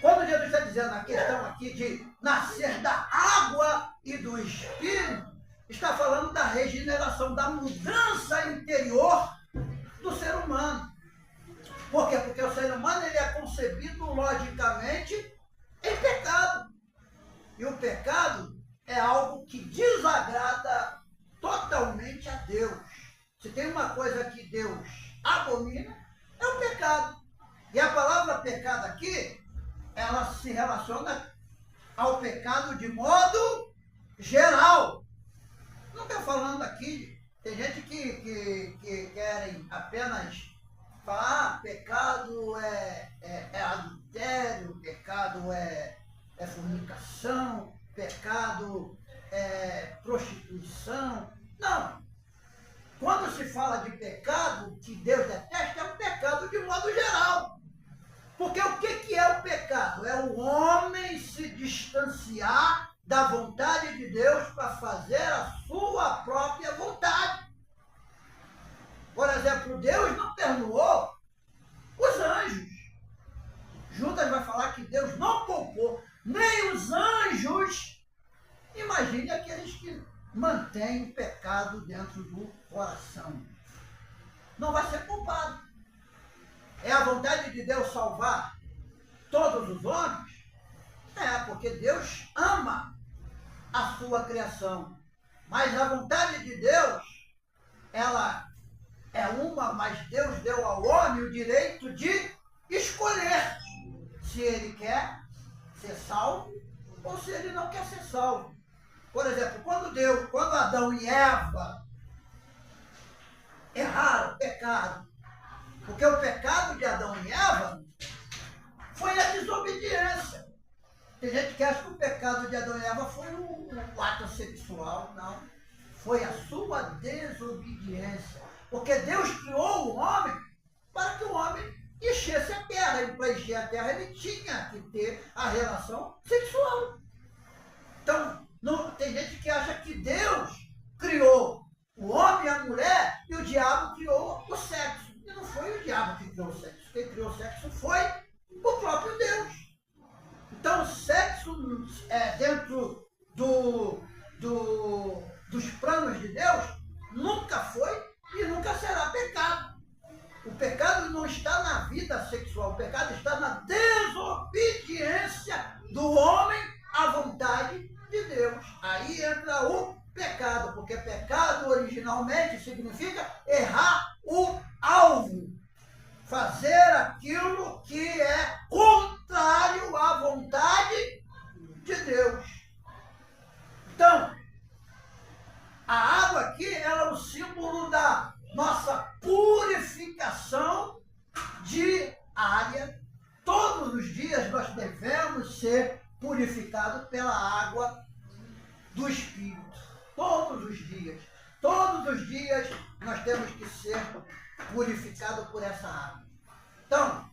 quando Jesus está dizendo a questão aqui de nascer da água e do Espírito, está falando da regeneração, da mudança interior do ser humano. Por quê? Porque o ser humano ele é concebido logicamente em pecado. E o pecado é algo que desagrada totalmente a Deus. Se tem uma coisa que Deus abomina, é o pecado. E a palavra pecado aqui, ela se relaciona ao pecado de modo geral. Não estou falando aqui, tem gente que querem apenas falar, pecado é adultério, pecado é fornicação, pecado é prostituição. Não. Quando se fala de pecado que Deus detesta, é um pecado de modo geral. Porque o que é o pecado? É o homem se distanciar da vontade de Deus para fazer a sua própria vontade. Por exemplo, Deus não perdoou os anjos. Judas vai falar que Deus não poupou nem os anjos. Imagine aqueles que mantêm o pecado dentro do coração. Não vai ser poupado. É a vontade de Deus salvar todos os homens? Porque Deus ama a sua criação. Mas a vontade de Deus, ela é uma, mas Deus deu ao homem o direito de escolher se ele quer ser salvo ou se ele não quer ser salvo. Por exemplo, quando Adão e Eva erraram, pecaram, porque o pecado de Adão e Eva foi a desobediência. Tem gente que acha que o pecado de Adão e Eva foi o ato sexual, não. Foi a sua desobediência. Porque Deus criou o homem para que o homem enchesse a terra. E para encher a terra ele tinha que ter a relação sexual. Então, tem gente que acha que Deus criou o homem e a mulher e o diabo criou o sexo. E não foi o diabo que criou o sexo. Quem criou o sexo foi o próprio Deus. Então, o sexo dentro dos planos de Deus nunca foi e nunca será pecado. O pecado não está na vida sexual, o pecado está na desobediência do homem à vontade de Deus. Aí entra o pecado, porque pecado originalmente significa errar o alvo, fazer aquilo que é contrário à vontade de Deus. Então, a água aqui ela é o símbolo da nossa purificação diária. Todos os dias nós devemos ser purificados pela água do Espírito. Todos os dias. Todos os dias nós temos que ser purificados por essa água. Então,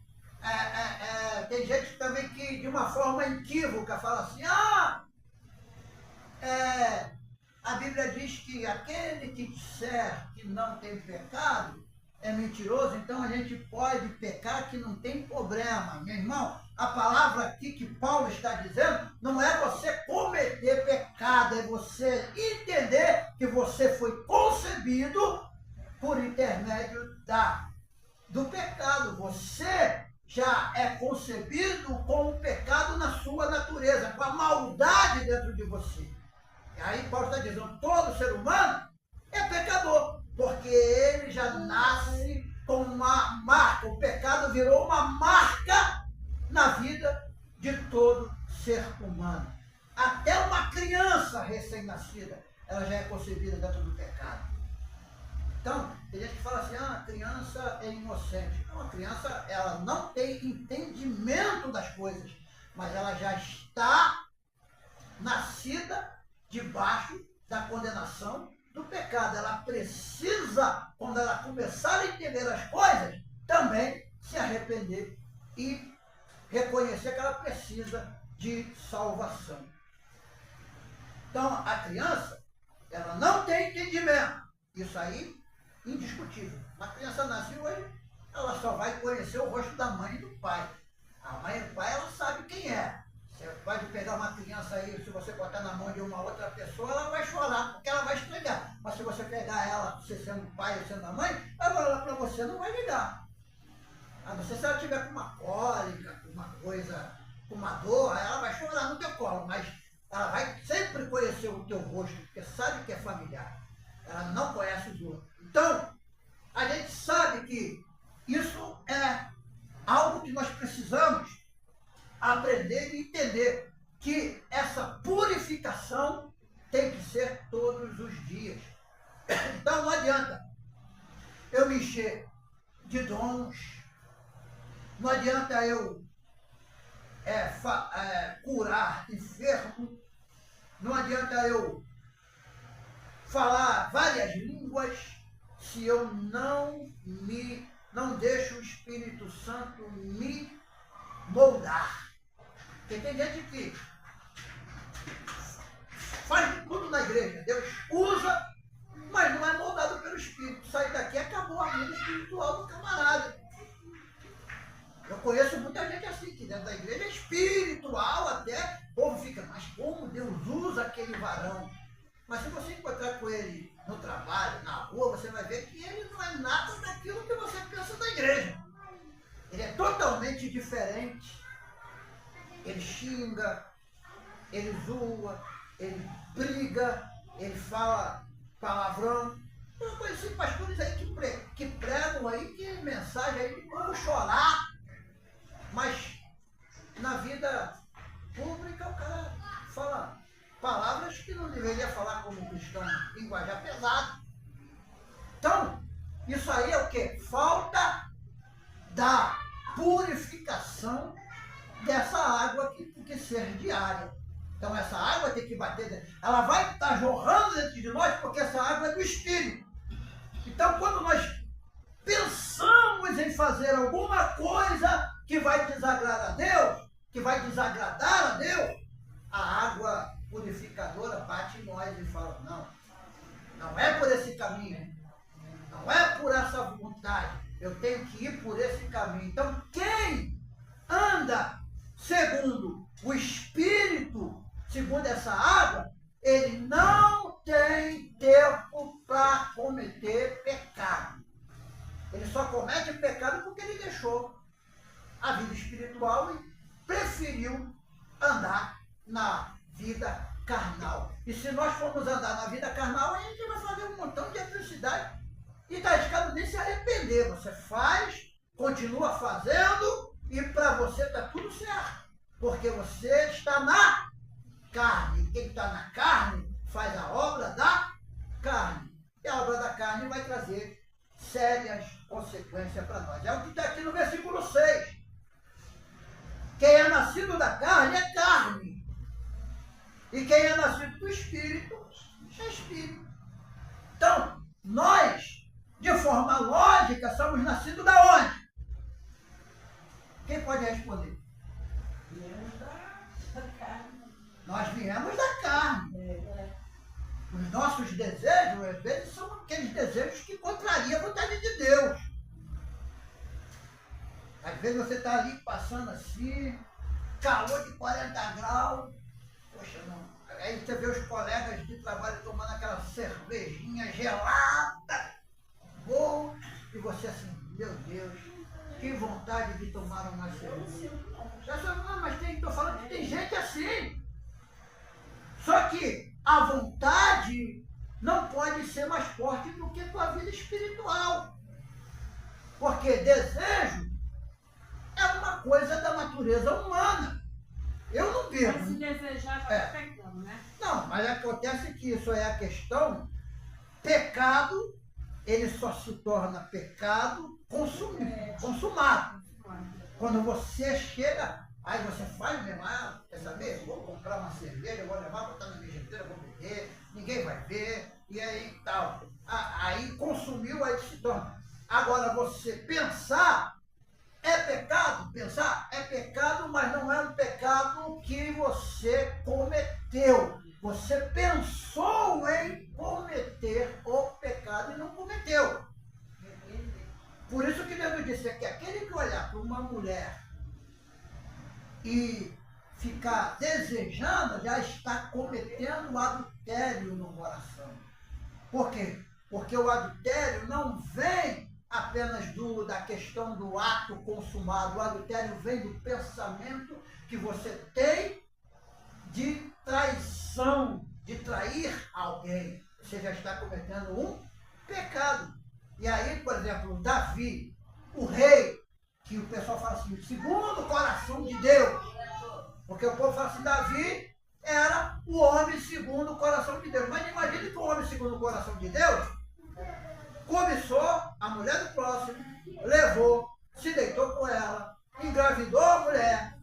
tem gente também que de uma forma equívoca fala assim, a Bíblia diz que aquele que disser que não tem pecado é mentiroso, então a gente pode pecar que não tem problema. Meu irmão, a palavra aqui que Paulo está dizendo não é você cometer pecado, é você entender que você foi concebido por intermédio do pecado. Você já é concebido com o pecado na sua natureza, com a maldade dentro de você. E aí Paulo está dizendo, todo ser humano é pecador, porque ele já nasce com uma marca. O pecado virou uma marca na vida de todo ser humano. Até uma criança recém-nascida, ela já é concebida dentro do pecado. Então, tem gente que fala assim, a criança é inocente. Não, a criança ela não tem entendimento das coisas, mas ela já está nascida debaixo da condenação do pecado. Ela precisa, quando ela começar a entender as coisas, também se arrepender e reconhecer que ela precisa de salvação. Então, a criança, ela não tem entendimento. Isso aí, indiscutível. Uma criança nasce hoje, ela só vai conhecer o rosto da mãe e do pai. A mãe e o pai, ela sabe quem é. Você pode pegar uma criança aí, se você botar na mão de uma outra pessoa, ela vai chorar, porque ela vai estranhar. Mas se você pegar ela, você sendo o pai ou sendo a mãe, ela vai olhar para você, não vai ligar. A não ser se ela tiver com uma cólica, com uma coisa, com uma dor, aí ela vai chorar no teu colo, mas ela vai sempre conhecer o teu rosto, porque sabe que é familiar. Ela não conhece os outros. Então, a gente sabe que isso é algo que nós precisamos aprender e entender, que essa purificação tem que ser todos os dias. Então não adianta eu me encher de dons, não adianta eu curar enfermo, não adianta eu falar várias línguas, se eu não deixo o Espírito Santo me moldar. Porque tem gente que faz tudo na igreja, Deus usa, mas não é moldado pelo Espírito. Sai daqui, acabou a vida espiritual do camarada. Eu conheço muita gente assim, que dentro da igreja é espiritual até, o povo fica, mas como Deus usa aquele varão? Mas se você encontrar com ele no trabalho, na rua, você vai ver que ele não é nada daquilo que você pensa da igreja. Ele é totalmente diferente. Ele xinga, ele zoa, ele briga, ele fala palavrão. Eu conheci pastores aí que pregam aí, que mensagem aí de vamos chorar. Mas na vida pública o cara fala palavras que não deveria falar como cristão, linguajar pesado. Então, isso aí é o quê? Falta da purificação dessa água que tem que ser diária. Então essa água tem que bater dentro. Ela vai estar jorrando dentro de nós porque essa água é do Espírito. Então quando nós pensamos em fazer alguma coisa que vai desagradar a Deus, que vai desagradar a Deus, a água purificadora bate em nós e fala, não, não é por esse caminho, não é por essa vontade, eu tenho que ir por esse caminho. Então quem anda segundo o Espírito, segundo essa água, ele não tem tempo para cometer pecado. Ele só comete pecado porque ele deixou a vida espiritual e preferiu andar na vida carnal. E se nós formos andar na vida carnal, a gente vai fazer um montão de atrocidade e está arriscado nem se arrepender. Você faz, continua fazendo e para você está tudo certo. Porque você está na carne. Quem está na carne faz a obra da carne. E a obra da carne vai trazer sérias consequências para nós. É o que está aqui no versículo 6. Quem é nascido da carne é carne. E quem é nascido do Espírito é Espírito. Então, nós, de forma lógica, somos nascidos da onde? Quem pode responder? Viemos da carne. Nós viemos da carne. Os nossos desejos, às vezes, são aqueles desejos que contrariam a vontade de Deus. Às vezes você está ali passando assim, calor de 40 graus. Poxa, não. Aí você vê os colegas de trabalho tomando aquela cervejinha gelada, boa, e você assim, meu Deus, que vontade de tomar uma cerveja. Não, mas estou falando que tem gente assim. Só que a vontade não pode ser mais forte do que a tua vida espiritual. Porque desejo é uma coisa da natureza humana. Eu não vejo. Mas se desejar, vai pecando, né? Não, mas acontece que isso é a questão. Pecado, ele só se torna pecado consumado. Quando você chega, aí você faz mesmo, quer saber? Vou comprar uma cerveja, vou levar, botar na minha geladeira, vou beber, ninguém vai ver, e aí tal. Aí consumiu, aí se torna. Agora você pensar, é pecado? Pensar é pecado, mas não é um pecado que você cometeu. Você pensou em cometer o pecado e não cometeu. Por isso que Deus disse que aquele que olhar para uma mulher e ficar desejando, já está cometendo o adultério no coração. Por quê? Porque o adultério não vem apenas da questão do ato consumado. O adultério vem do pensamento que você tem de traição, de trair alguém. Você já está cometendo um pecado. E aí, por exemplo, Davi, o rei, que o pessoal fala assim, segundo o coração de Deus. Porque o povo fala assim, Davi era o homem segundo o coração de Deus. Mas imagine que o homem segundo o coração de Deus cobiçou a mulher do próximo, levou, se deitou com ela, engravidou a mulher.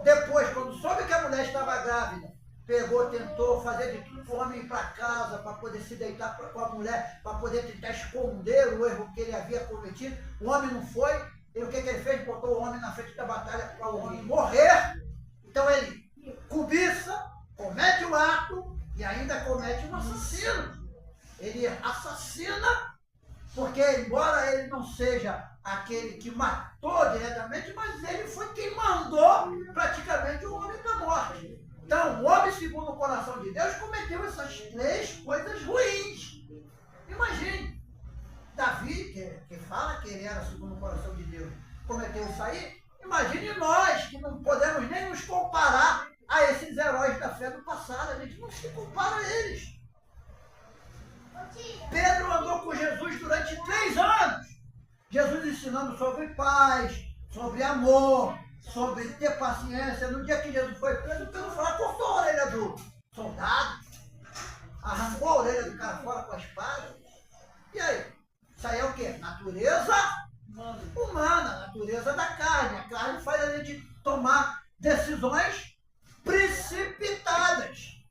Depois, quando soube que a mulher estava grávida, pegou, tentou fazer de tudo para o homem ir para casa, para poder se deitar com a mulher, para poder tentar esconder o erro que ele havia cometido. O homem não foi, e o que ele fez? Botou o homem na frente da batalha para o homem morrer. Então ele cobiça, comete o ato e ainda comete um assassino. Ele assassina, porque embora ele não seja aquele que matou diretamente, mas ele foi quem mandou praticamente o homem para a morte. Então, o homem segundo o coração de Deus cometeu essas três coisas ruins. Imagine, Davi, que fala que ele era segundo o coração de Deus, cometeu isso aí. Imagine nós, que não podemos nem nos comparar a esses heróis da fé do passado. A gente não se compara a eles. Pedro andou com Jesus durante 3 anos. Jesus ensinando sobre paz, sobre amor, sobre ter paciência. No dia que Jesus foi preso, Pedro foi lá, cortou a orelha do soldado, arrancou a orelha do cara fora com a espada. E aí? Isso aí é o quê? Natureza humana, natureza da carne. A carne faz a gente tomar decisões precipitadas.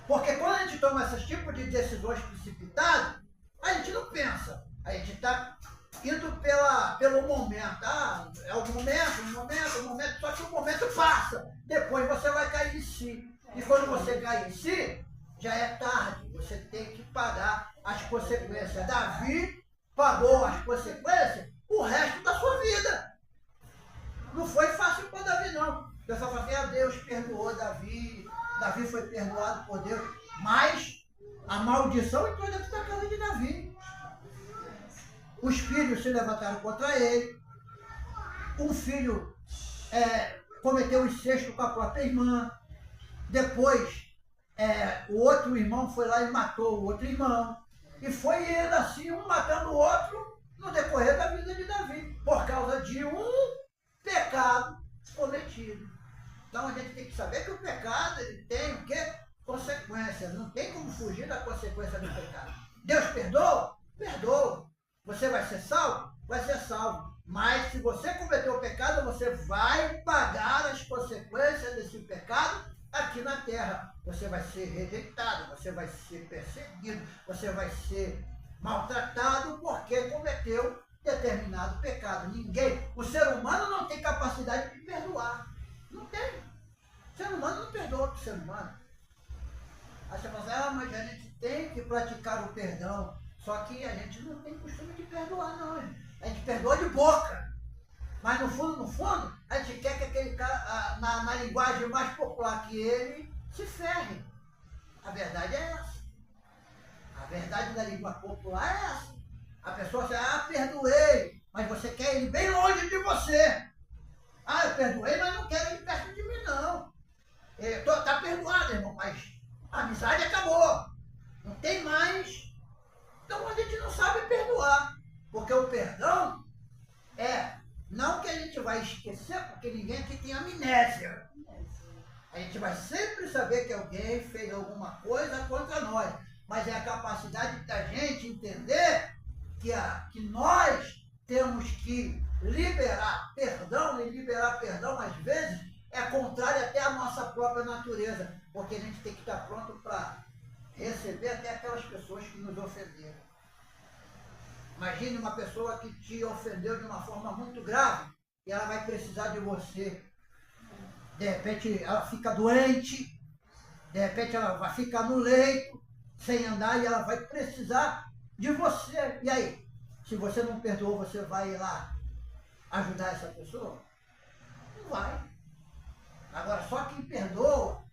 Porque quando a gente toma esse tipo de decisões precipitadas, a gente não pensa. A gente está indo pelo momento. Ah, é o momento, só que o momento passa. Depois você vai cair em si. E quando você cai em si, já é tarde. Você tem que pagar as consequências. Davi pagou as consequências o resto da sua vida. Não foi fácil para Davi, não. O pessoal fala assim, Deus perdoou Davi. Davi foi perdoado por Deus. Mas a maldição entrou dentro da casa de Davi. Os filhos se levantaram contra ele. Um filho cometeu incesto com a própria irmã. Depois, o outro irmão foi lá e matou o outro irmão. E foi indo assim, um matando o outro, no decorrer da vida de Davi, por causa de um pecado cometido. Então a gente tem que saber que o pecado ele tem o quê? Consequência. Não tem como fugir da consequência do pecado. Deus perdoa? Perdoa. Você vai ser salvo? Vai ser salvo. Mas se você cometeu o pecado, você vai pagar as consequências desse pecado aqui na terra. Você vai ser rejeitado, você vai ser perseguido, você vai ser maltratado porque cometeu determinado pecado. O ser humano não tem capacidade de perdoar. Não tem. O ser humano não perdoa outro ser humano. Aí você fala assim, mas a gente tem que praticar o perdão. Só que a gente não tem costume de perdoar, não. A gente perdoa de boca. Mas no fundo, a gente quer que aquele cara, na linguagem mais popular que ele, se ferre. A verdade é essa. A verdade da língua popular é essa. A pessoa diz, perdoei, mas você quer ele bem longe de você. Eu perdoei, mas não quero ele perto de mim, não. Tá perdoado, irmão, mas a amizade acabou. Não tem mais. Então a gente não sabe perdoar. Porque o perdão não que a gente vai esquecer, porque ninguém aqui tem amnésia. A gente vai sempre saber que alguém fez alguma coisa contra nós. Mas é a capacidade da gente entender que nós temos que liberar perdão, e liberar perdão às vezes é contrário até à nossa própria natureza. Porque a gente tem que estar pronto para receber até aquelas pessoas que nos ofenderam. Imagine uma pessoa que te ofendeu de uma forma muito grave e ela vai precisar de você. De repente ela fica doente, de repente ela vai ficar no leito, sem andar, e ela vai precisar de você. E aí? Se você não perdoou, você vai ir lá ajudar essa pessoa? Não vai. Agora, só quem perdoa,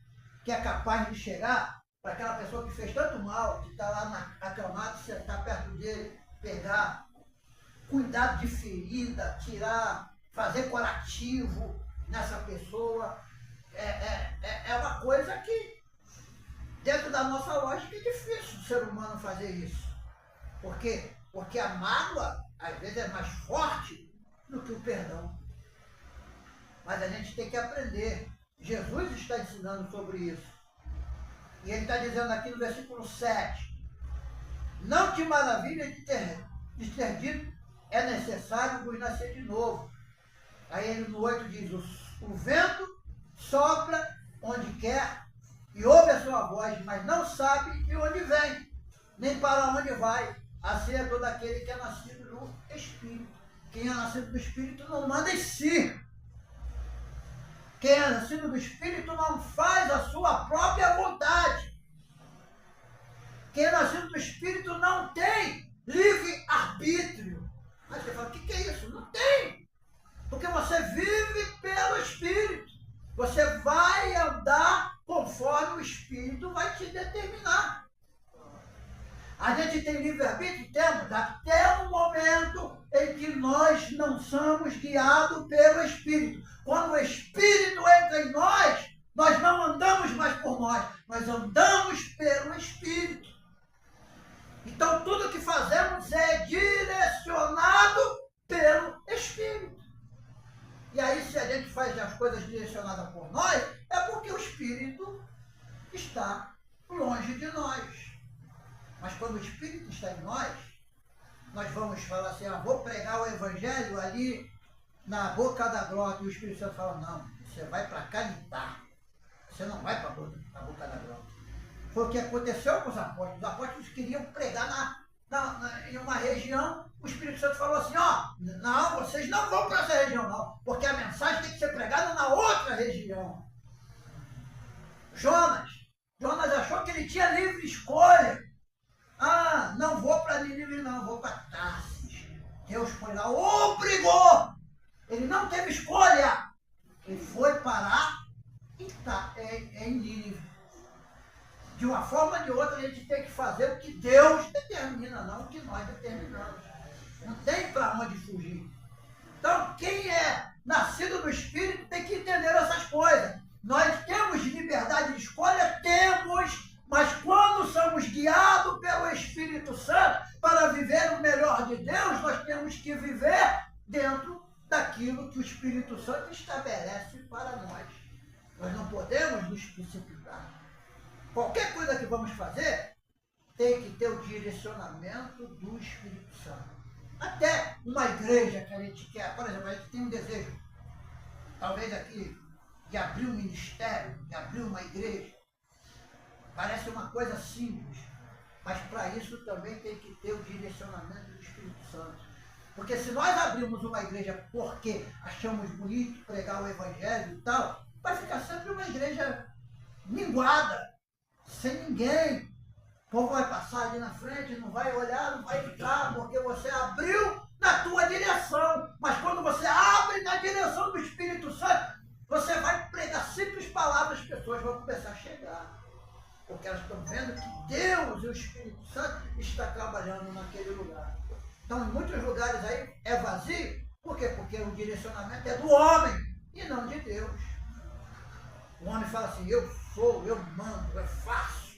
que é capaz de chegar para aquela pessoa que fez tanto mal, que está lá acamado, sentar perto dele, pegar, cuidar de ferida, tirar, fazer curativo nessa pessoa, é uma coisa que, dentro da nossa lógica, é difícil o ser humano fazer isso. Por quê? Porque a mágoa, às vezes, é mais forte do que o perdão. Mas a gente tem que aprender. Jesus está ensinando sobre isso. E ele está dizendo aqui no versículo 7, não te maravilha de ter dito, é necessário vos nascer de novo. Aí ele no 8 diz, o vento sopra onde quer e ouve a sua voz, mas não sabe de onde vem, nem para onde vai. Assim é todo aquele que é nascido do Espírito. Quem é nascido do Espírito não manda em si. Quem é nascido do Espírito não faz a sua própria vontade. Quem é nascido do Espírito não tem livre-arbítrio. Aí você fala, o que é isso? Não tem. Porque você vive pelo Espírito. Você vai andar conforme o Espírito vai te determinar. A gente tem livre-arbítrio? Temos, até o momento em que nós não somos guiados pelo Espírito. Quando o Espírito entra em nós, nós não andamos mais por nós andamos pelo Espírito. Então tudo que fazemos é direcionado coisas direcionadas por nós, é porque o Espírito está longe de nós. Mas quando o Espírito está em nós vamos falar assim, vou pregar o Evangelho ali na boca da grota, e o Espírito Santo fala, não, você vai para Calitá, você não vai para a boca da grota. Foi o que aconteceu com os apóstolos. Os apóstolos queriam pregar em uma região, o Espírito Santo falou assim, não, vocês não vão para essa região não, porque a mensagem tem que ser pregada na outra região. Jonas achou que ele tinha livre escolha. Não vou para Nínive não, vou para Tarsis. Deus foi lá, obrigou. Ele não teve escolha. Ele foi parar em Nínive. De uma forma ou de outra, a gente tem que fazer o que Deus determina, não o que nós determinamos. Não tem para onde fugir. Então, quem é nascido do Espírito tem que entender essas coisas. Nós temos liberdade de escolha? Temos, mas quando somos guiados pelo Espírito Santo para viver o melhor de Deus, nós temos que viver dentro daquilo que o Espírito Santo estabelece para nós. Nós não podemos nos precipitar. Qualquer coisa que vamos fazer, tem que ter o direcionamento do Espírito Santo. Até uma igreja que a gente quer, por exemplo, a gente tem um desejo, talvez aqui, de abrir um ministério, de abrir uma igreja. Parece uma coisa simples, mas para isso também tem que ter o direcionamento do Espírito Santo. Porque se nós abrirmos uma igreja porque achamos bonito pregar o Evangelho e tal, vai ficar sempre uma igreja minguada, sem ninguém. O povo vai passar ali na frente, não vai olhar, não vai ficar, porque você abriu na tua direção. Mas quando você abre na direção do Espírito Santo, você vai pregar simples palavras, as pessoas vão começar a chegar. Porque elas estão vendo que Deus e o Espírito Santo estão trabalhando naquele lugar. Então, em muitos lugares aí é vazio. Por quê? Porque o direcionamento é do homem e não de Deus. O homem fala assim, eu sou, eu mando, eu faço.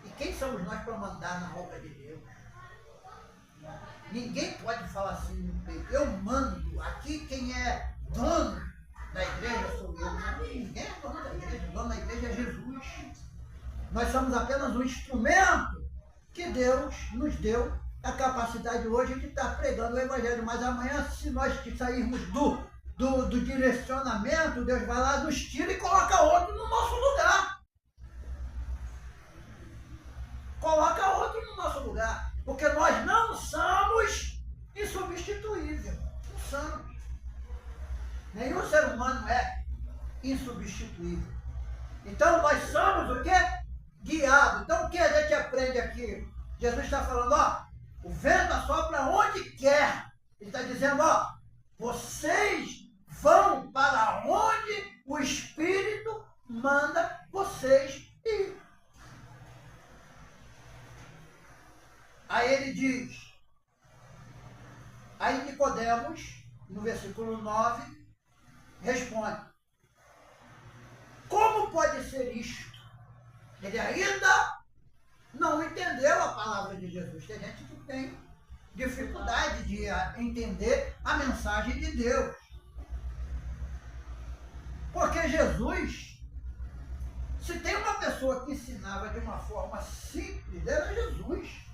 E quem somos nós para mandar na obra de Deus? Ninguém pode falar assim no peito, eu mando. Aqui quem é dono da igreja sou eu. Ninguém é dono da igreja, o dono da igreja é Jesus. Nós somos apenas um instrumento que Deus nos deu a capacidade hoje de estar pregando o Evangelho. Mas amanhã, se nós sairmos do direcionamento, Deus vai lá, nos tira e coloca outro no nosso lugar. Coloca outro no nosso lugar. Porque nós não somos insubstituíveis. Não somos. Nenhum ser humano é insubstituível. Então nós somos o quê? Guiados. Então o que a gente aprende aqui? Jesus está falando, o vento assopra onde quer. Ele está dizendo, vocês vão para onde o Espírito manda vocês ir. Aí ele diz, aí Nicodemos, no versículo 9, responde, como pode ser isto? Ele ainda não entendeu a palavra de Jesus. Tem gente que tem dificuldade de entender a mensagem de Deus. Porque Jesus, se tem uma pessoa que ensinava de uma forma simples, era Jesus.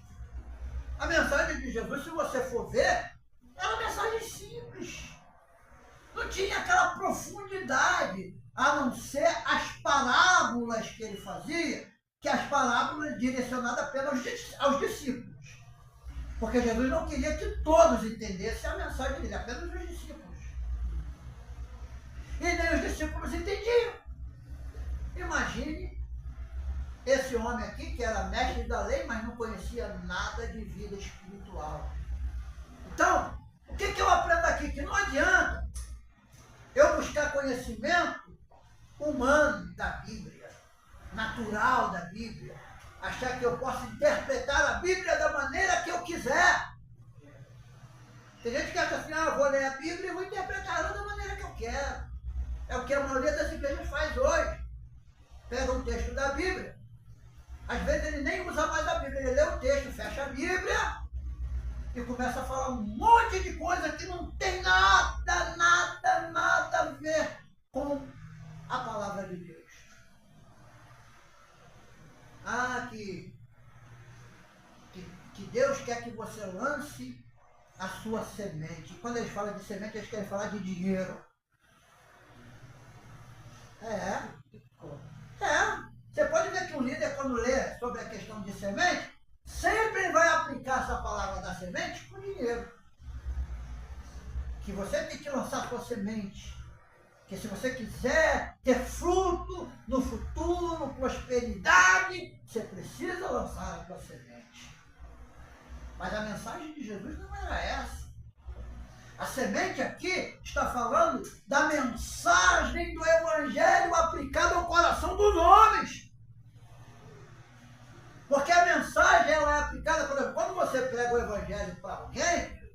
A mensagem de Jesus, se você for ver, era uma mensagem simples. Não tinha aquela profundidade, a não ser as parábolas que ele fazia, que as parábolas direcionadas apenas aos discípulos. Porque Jesus não queria que todos entendessem a mensagem dele, apenas os discípulos. E nem os discípulos entendiam. Imagine esse homem aqui, que era mestre da lei, mas não conhecia nada de vida espiritual. Então, o que eu aprendo aqui? Que não adianta eu buscar conhecimento humano da Bíblia, natural da Bíblia, achar que eu posso interpretar a Bíblia da maneira que eu quiser. Tem gente que acha assim, eu vou ler a Bíblia e vou interpretar ela da maneira que eu quero. É o que a maioria das igrejas faz hoje. Pega um texto da Bíblia, às vezes ele nem usa mais a Bíblia, ele lê o texto, fecha a Bíblia e começa a falar um monte de coisa que não tem nada a ver lance a sua semente. E quando eles falam de semente, eles querem falar de dinheiro. Você pode ver que o líder, quando lê sobre a questão de semente, sempre vai aplicar essa palavra da semente com dinheiro. Que você tem que lançar a sua semente. Que se você quiser ter fruto no futuro, prosperidade, você precisa lançar a sua semente. Mas a mensagem de Jesus não era essa. A semente aqui está falando da mensagem do Evangelho aplicada ao coração dos homens. Porque a mensagem ela é aplicada, por exemplo, quando você prega o Evangelho para alguém,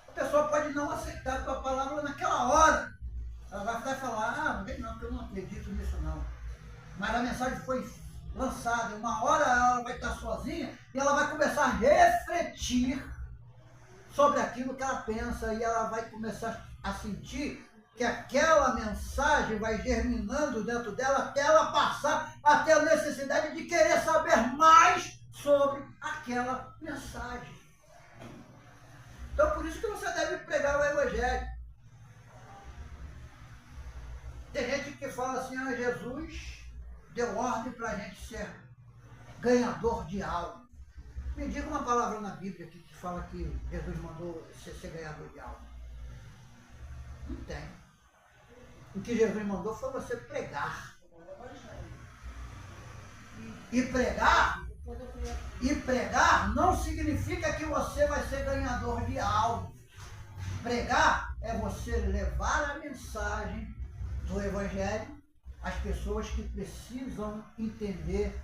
a pessoa pode não aceitar a tua palavra naquela hora. Ela vai falar, não vem não, porque eu não acredito nisso não. Mas a mensagem foi lançada, uma hora ela vai estar sozinha e ela vai começar a refletir sobre aquilo que ela pensa e ela vai começar a sentir que aquela mensagem vai germinando dentro dela até ela passar a ter a necessidade de querer saber mais sobre aquela mensagem. Então por isso que você deve pregar o Evangelho. Tem gente que fala assim, Jesus deu ordem para a gente ser ganhador de alma. Me diga uma palavra na Bíblia que fala que Jesus mandou você ser ganhador de alma. Não tem. O que Jesus mandou foi você pregar. E pregar não significa que você vai ser ganhador de alma. Pregar é você levar a mensagem do Evangelho às pessoas que precisam entender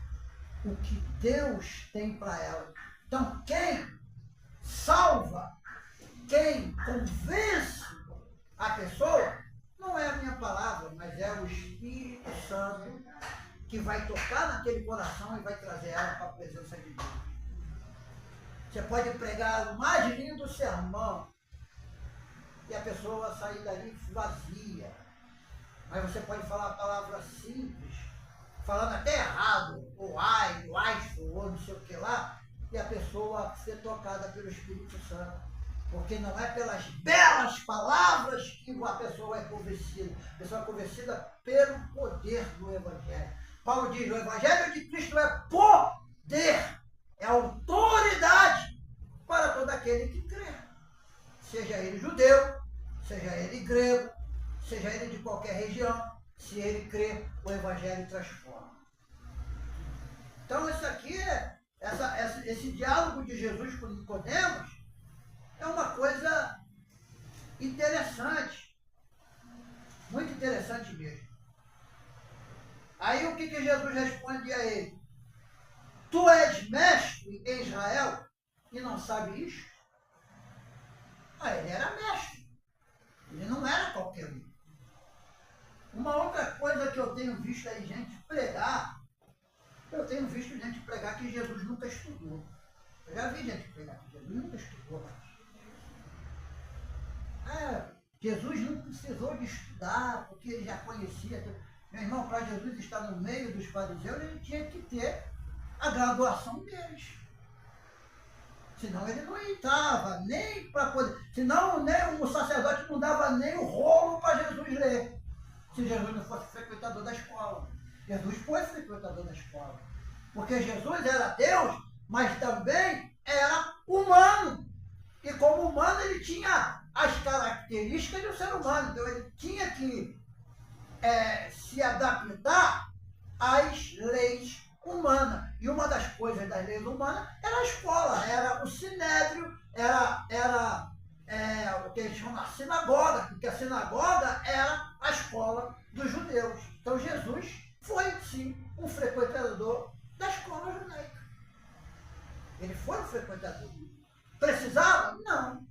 o que Deus tem para elas. Então, quem salva, quem convence a pessoa, não é a minha palavra, mas é o Espírito Santo que vai tocar naquele coração e vai trazer ela para a presença de Deus. Você pode pregar o mais lindo sermão e a pessoa sair dali vazia. Mas você pode falar a palavra simples, falando até errado, ou ai, ou não sei o que lá, e a pessoa ser tocada pelo Espírito Santo. Porque não é pelas belas palavras que a pessoa é convencida. A pessoa é convencida pelo poder do Evangelho. Paulo diz, o Evangelho de Cristo é poder, é autoridade para todo aquele que crê. Seja ele judeu, seja ele grego, seja ele de qualquer região, se ele crê, o Evangelho transforma. Então, isso aqui, esse diálogo de Jesus com Nicodemos é uma coisa interessante, muito interessante mesmo. Aí o que Jesus responde a ele? Tu és mestre em Israel e não sabe isso? Ele era mestre, ele não era qualquer um. Uma outra coisa que eu tenho visto aí gente pregar, eu tenho visto gente pregar que Jesus nunca estudou. Eu já vi gente pregar que Jesus nunca estudou. Jesus não precisou de estudar, porque ele já conhecia. Meu irmão, para Jesus estar no meio dos fariseus, ele tinha que ter a graduação deles. Senão ele não entrava nem para poder. Senão nem o sacerdote não dava nem o rolo para Jesus ler. Se Jesus não fosse frequentador da escola. Jesus foi frequentador da escola. Porque Jesus era Deus, mas também era humano. E como humano ele tinha as características de um ser humano. Então ele tinha que se adaptar às leis humanas. E uma das coisas das leis humanas era a escola, era o sinédrio, era o que eles chamam de sinagoga, porque a sinagoga era a escola dos judeus. Então Jesus foi, sim, um frequentador da escola judaica. Ele foi um frequentador. Precisava? Não.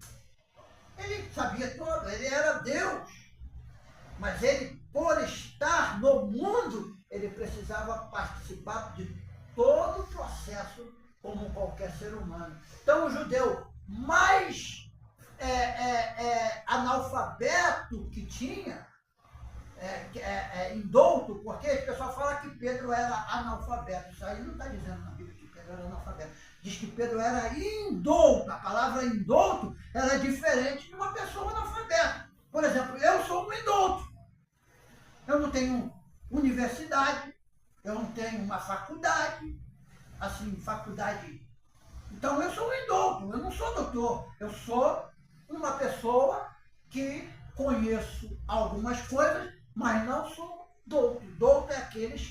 Ele sabia tudo, ele era Deus. Mas ele, por estar no mundo, ele precisava participar de todo o processo como qualquer ser humano. Então o judeu mais analfabeto que tinha, indouto, porque as pessoas falam que Pedro era analfabeto. Isso aí não está dizendo na Bíblia que Pedro era analfabeto. Diz que Pedro era indouto. A palavra indouto ela é diferente de uma pessoa analfabeta. Por exemplo, eu sou um indouto. Eu não tenho universidade, eu não tenho uma faculdade, assim, faculdade. Então eu sou um indouto, eu não sou doutor. Eu sou uma pessoa que conheço algumas coisas, mas não sou douto. Indouto é aqueles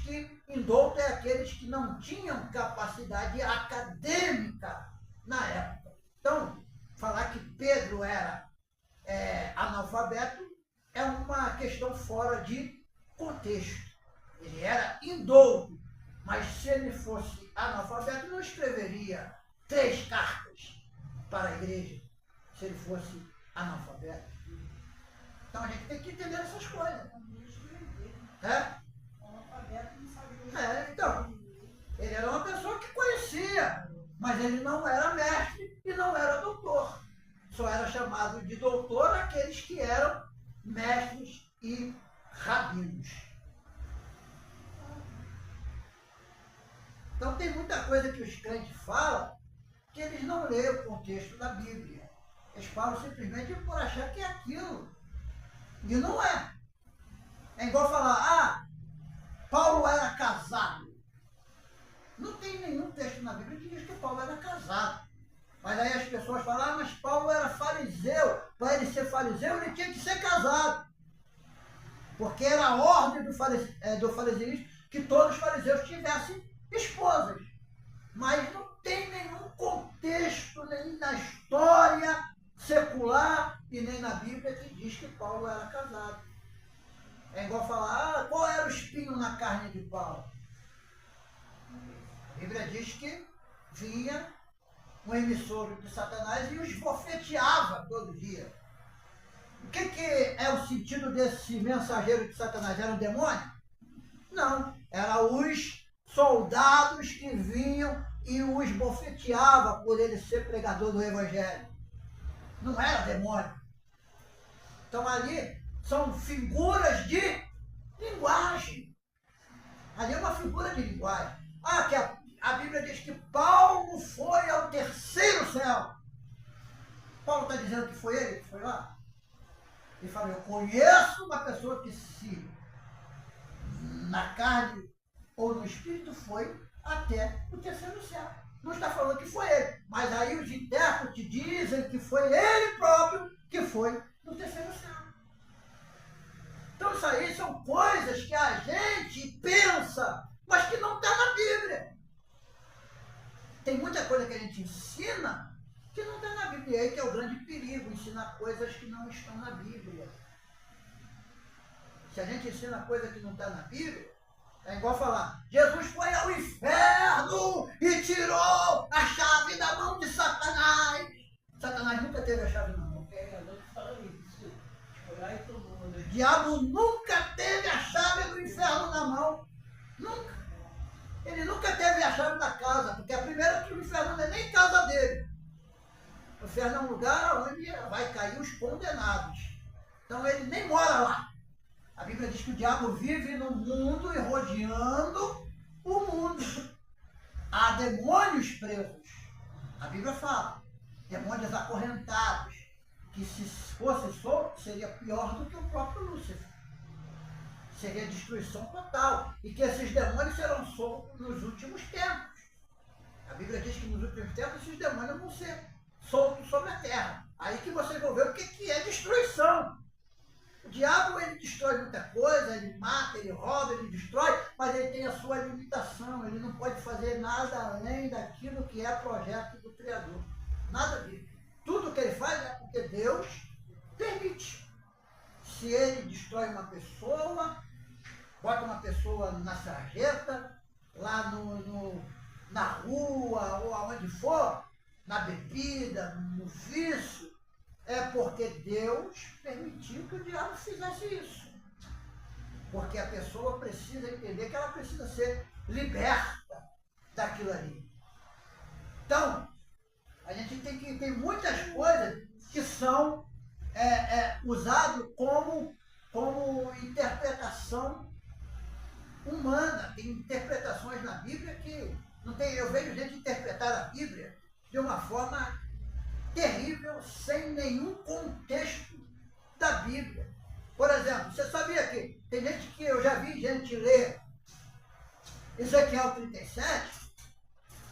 que não tinham capacidade acadêmica na época. Então, falar que Pedro era analfabeto é uma questão fora de contexto. Ele era indouto, mas se ele fosse analfabeto, não escreveria 3 cartas para a igreja, se ele fosse analfabeto. Então a gente tem que entender essas coisas. Então, ele era uma pessoa que conhecia, mas ele não era mestre e não era doutor. Só era chamado de doutor aqueles que eram mestres e rabinos. Então tem muita coisa que os crentes falam que eles não leem o contexto da Bíblia. Eles falam simplesmente por achar que é aquilo. E não é. É igual falar, Paulo era casado. Não tem nenhum texto na Bíblia que diz que Paulo era casado. Mas aí as pessoas falam, mas Paulo era fariseu. Para ele ser fariseu, ele tinha que ser casado. Porque era a ordem do fariseísmo que todos os fariseus tivessem esposas. Mas não tem nenhum contexto, nem na história secular e nem na Bíblia que diz que Paulo era casado. É igual falar, qual era o espinho na carne de Paulo? A Bíblia diz que vinha um emissor de Satanás e os bofeteava todo dia. O que é o sentido desse mensageiro de Satanás? Era um demônio? Não, eram os soldados que vinham e os bofeteava por ele ser pregador do Evangelho. Não era demônio. Então ali são figuras de linguagem. Ali é uma figura de linguagem. Que a Bíblia diz que Paulo foi ao 3º céu. Paulo está dizendo que foi ele que foi lá? Ele fala, eu conheço uma pessoa que se na carne ou no espírito foi até o 3º céu. Não está falando que foi ele, mas aí os intérpretes dizem que foi ele próprio que foi no 3º céu. Então isso aí são coisas que a gente pensa, mas que não está na Bíblia. Tem muita coisa que a gente ensina que não está na Bíblia. E aí que é o grande perigo, ensinar coisas que não estão na Bíblia. Se a gente ensina coisa que não está na Bíblia, é igual falar, Jesus foi ao inferno e tirou a chave da mão de Satanás. Satanás nunca teve a chave na mão. O diabo nunca teve a chave do inferno na mão. Nunca. Ele nunca teve a chave da casa, porque a primeira que o inferno não é nem casa dele. O inferno é um lugar onde vai cair os condenados. Então ele nem mora lá. A Bíblia diz que o diabo vive no mundo e rodeando o mundo. Há demônios presos. A Bíblia fala, demônios acorrentados, que se fosse solto, seria pior do que o próprio Lúcifer. Seria destruição total. E que esses demônios serão soltos nos últimos tempos. A Bíblia diz que nos últimos tempos esses demônios vão ser soltos sobre a terra. Aí que vocês vão ver o que é destruição. O diabo, ele destrói muita coisa, ele mata, ele rouba, ele destrói, mas ele tem a sua limitação. Ele não pode fazer nada além daquilo que é projeto do Criador. Nada disso. Tudo que ele faz é porque Deus permite. Se ele destrói uma pessoa, bota uma pessoa na sarjeta, lá na rua ou aonde for, na bebida, no vício, é porque Deus permitiu que o diabo fizesse isso. Porque a pessoa precisa entender que ela precisa ser liberta daquilo ali. Então, a gente tem muitas coisas que são usadas como interpretação gente ler Ezequiel 37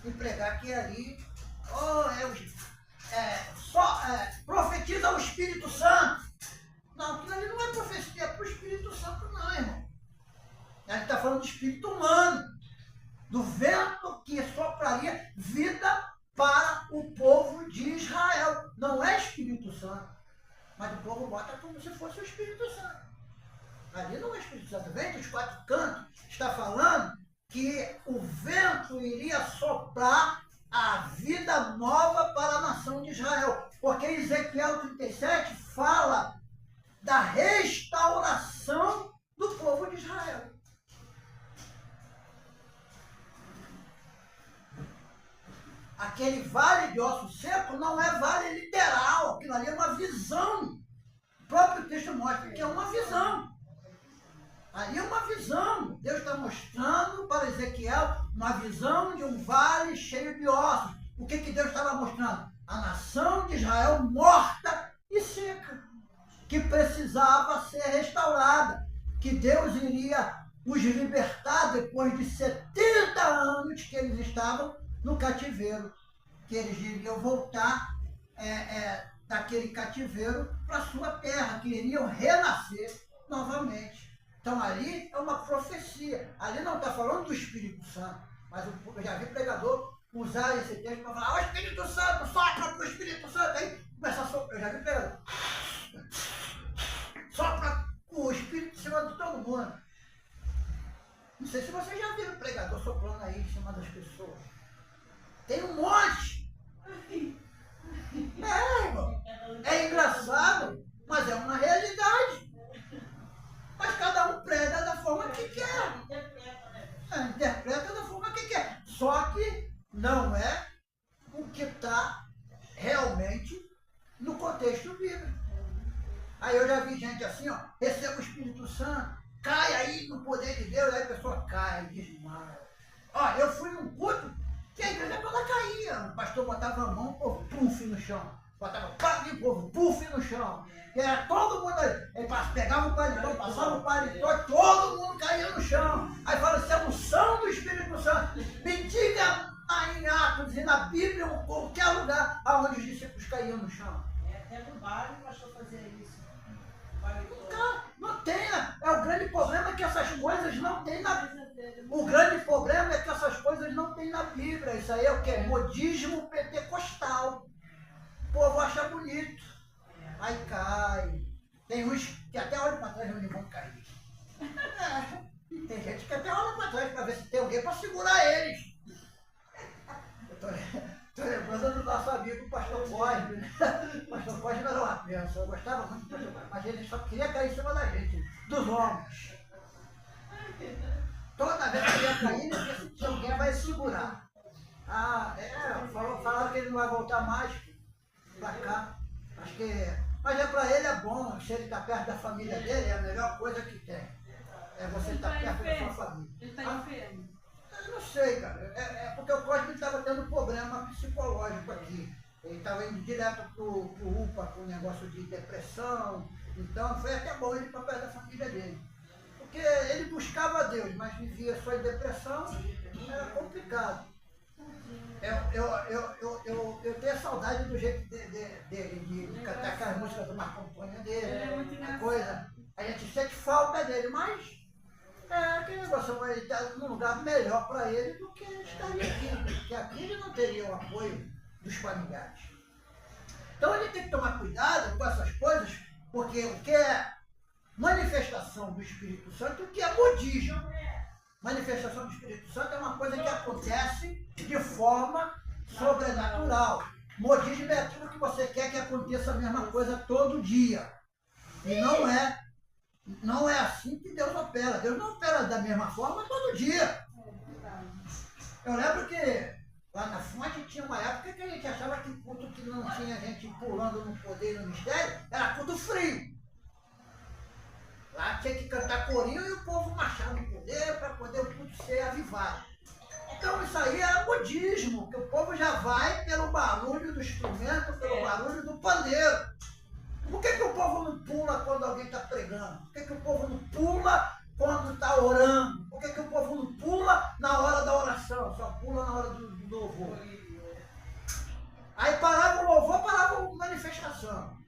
e pregar que ali profetiza o Espírito Santo. Não, aquilo ali não é profecia, é para o Espírito Santo não, irmão. A gente está falando do espírito humano, do vento que sopraria vida para o povo de Israel. Não é Espírito Santo, mas o povo bota como se fosse o Espírito Santo. Ali não é Espírito Santo. Vem dos quatro cantos, está falando que o vento iria soprar a vida nova para a nação de Israel. Porque Ezequiel 37 fala da restauração do povo de Israel. Aquele vale de osso seco não é vale literal, aquilo ali é uma visão. O próprio texto mostra que é uma visão. Ali é uma visão. Deus está mostrando para Ezequiel uma visão de um vale cheio de ossos. O que Deus estava mostrando? A nação de Israel morta e seca, que precisava ser restaurada, que Deus iria os libertar depois de 70 anos que eles estavam no cativeiro, que eles iriam voltar daquele cativeiro para a sua terra, que iriam renascer novamente. Então ali é uma profecia. Ali não está falando do Espírito Santo, mas eu já vi pregador usar esse texto para falar: ó, Espírito Santo, sopra para o Espírito Santo. Aí começa a soprar. Eu já vi pregador sopra o Espírito em cima de todo mundo. Não sei se vocês já viram pregador soprando aí em cima das pessoas. Tem um monte. Irmão. É engraçado, mas é uma realidade. Mas cada um prega da forma que quer. Interpreta da forma que quer. Só que não é o que está realmente no contexto bíblico. Aí eu já vi gente assim, ó, receba o Espírito Santo, cai aí no poder de Deus, aí a pessoa cai, desmaia. Ó, eu fui num culto que a igreja toda caía. O pastor botava a mão, o povo, puf, no chão. Botava pá de povo, puf, no chão. E era todo mundo aí. Ele pegava o paletó, passava o paletó, todo mundo caía no chão. Aí fala assim, a unção do Espírito Santo. Me diga em Atos e na Bíblia, em qualquer lugar, onde os discípulos caíam no chão. Até no baile o pastor fazia isso. Não tem, é o grande problema que essas coisas não tem na Bíblia. O grande problema é que essas coisas não tem na Bíblia. Isso aí é o quê? Modismo pentecostal. O povo acha bonito. Aí cai. Tem uns que até olham para trás onde vão cair. Tem gente que até olha para trás para ver se tem alguém para segurar eles. Estou lembrando do nosso amigo, o pastor Cosme. O pastor Cosme era uma bênção. Eu gostava muito do pastor Cosme, mas ele só queria cair em cima da gente, dos homens. Toda vez que ele ia cair, ele disse que alguém vai segurar. Falaram que ele não vai voltar mais para cá. Acho que, mas para ele é bom, se ele está perto da família dele, é a melhor coisa que tem. É você estar perto da sua família. Ele está enfermo. Eu não sei, cara. É porque o Cosme estava tendo problema psicológico aqui. Ele estava indo direto para o UPA com um negócio de depressão. Então foi até bom ele ir para perto da família dele. Porque ele buscava Deus, mas vivia só em depressão, era complicado. Eu tenho saudade do jeito dele, de cantar aquelas músicas do Marco Antônio dele. Ele é muito engraçado. Coisa. A gente sente falta dele, mas aquele negócio, ele está num lugar melhor para ele do que estaria aqui. Porque aqui ele não teria o apoio dos familiares. Então ele tem que tomar cuidado com essas coisas, porque o que é manifestação do Espírito Santo, o que é modismo. Manifestação do Espírito Santo é uma coisa que acontece de forma sobrenatural. Modismo é aquilo que você quer que aconteça a mesma coisa todo dia. E não é assim que Deus opera. Deus não opera da mesma forma todo dia. Eu lembro que lá na fonte tinha uma época que a gente achava que culto que não tinha gente pulando no poder e no mistério era culto frio. Lá tinha que cantar corinho e o povo marchar no poder para poder o culto ser avivado. Então isso aí era modismo, que o povo já vai pelo barulho do instrumento, pelo barulho do pandeiro. Por que o povo não pula quando alguém está pregando? Por que o povo não pula quando está orando? Por que o povo não pula na hora da oração, só pula na hora do louvor? Aí parava o louvor, parava a manifestação.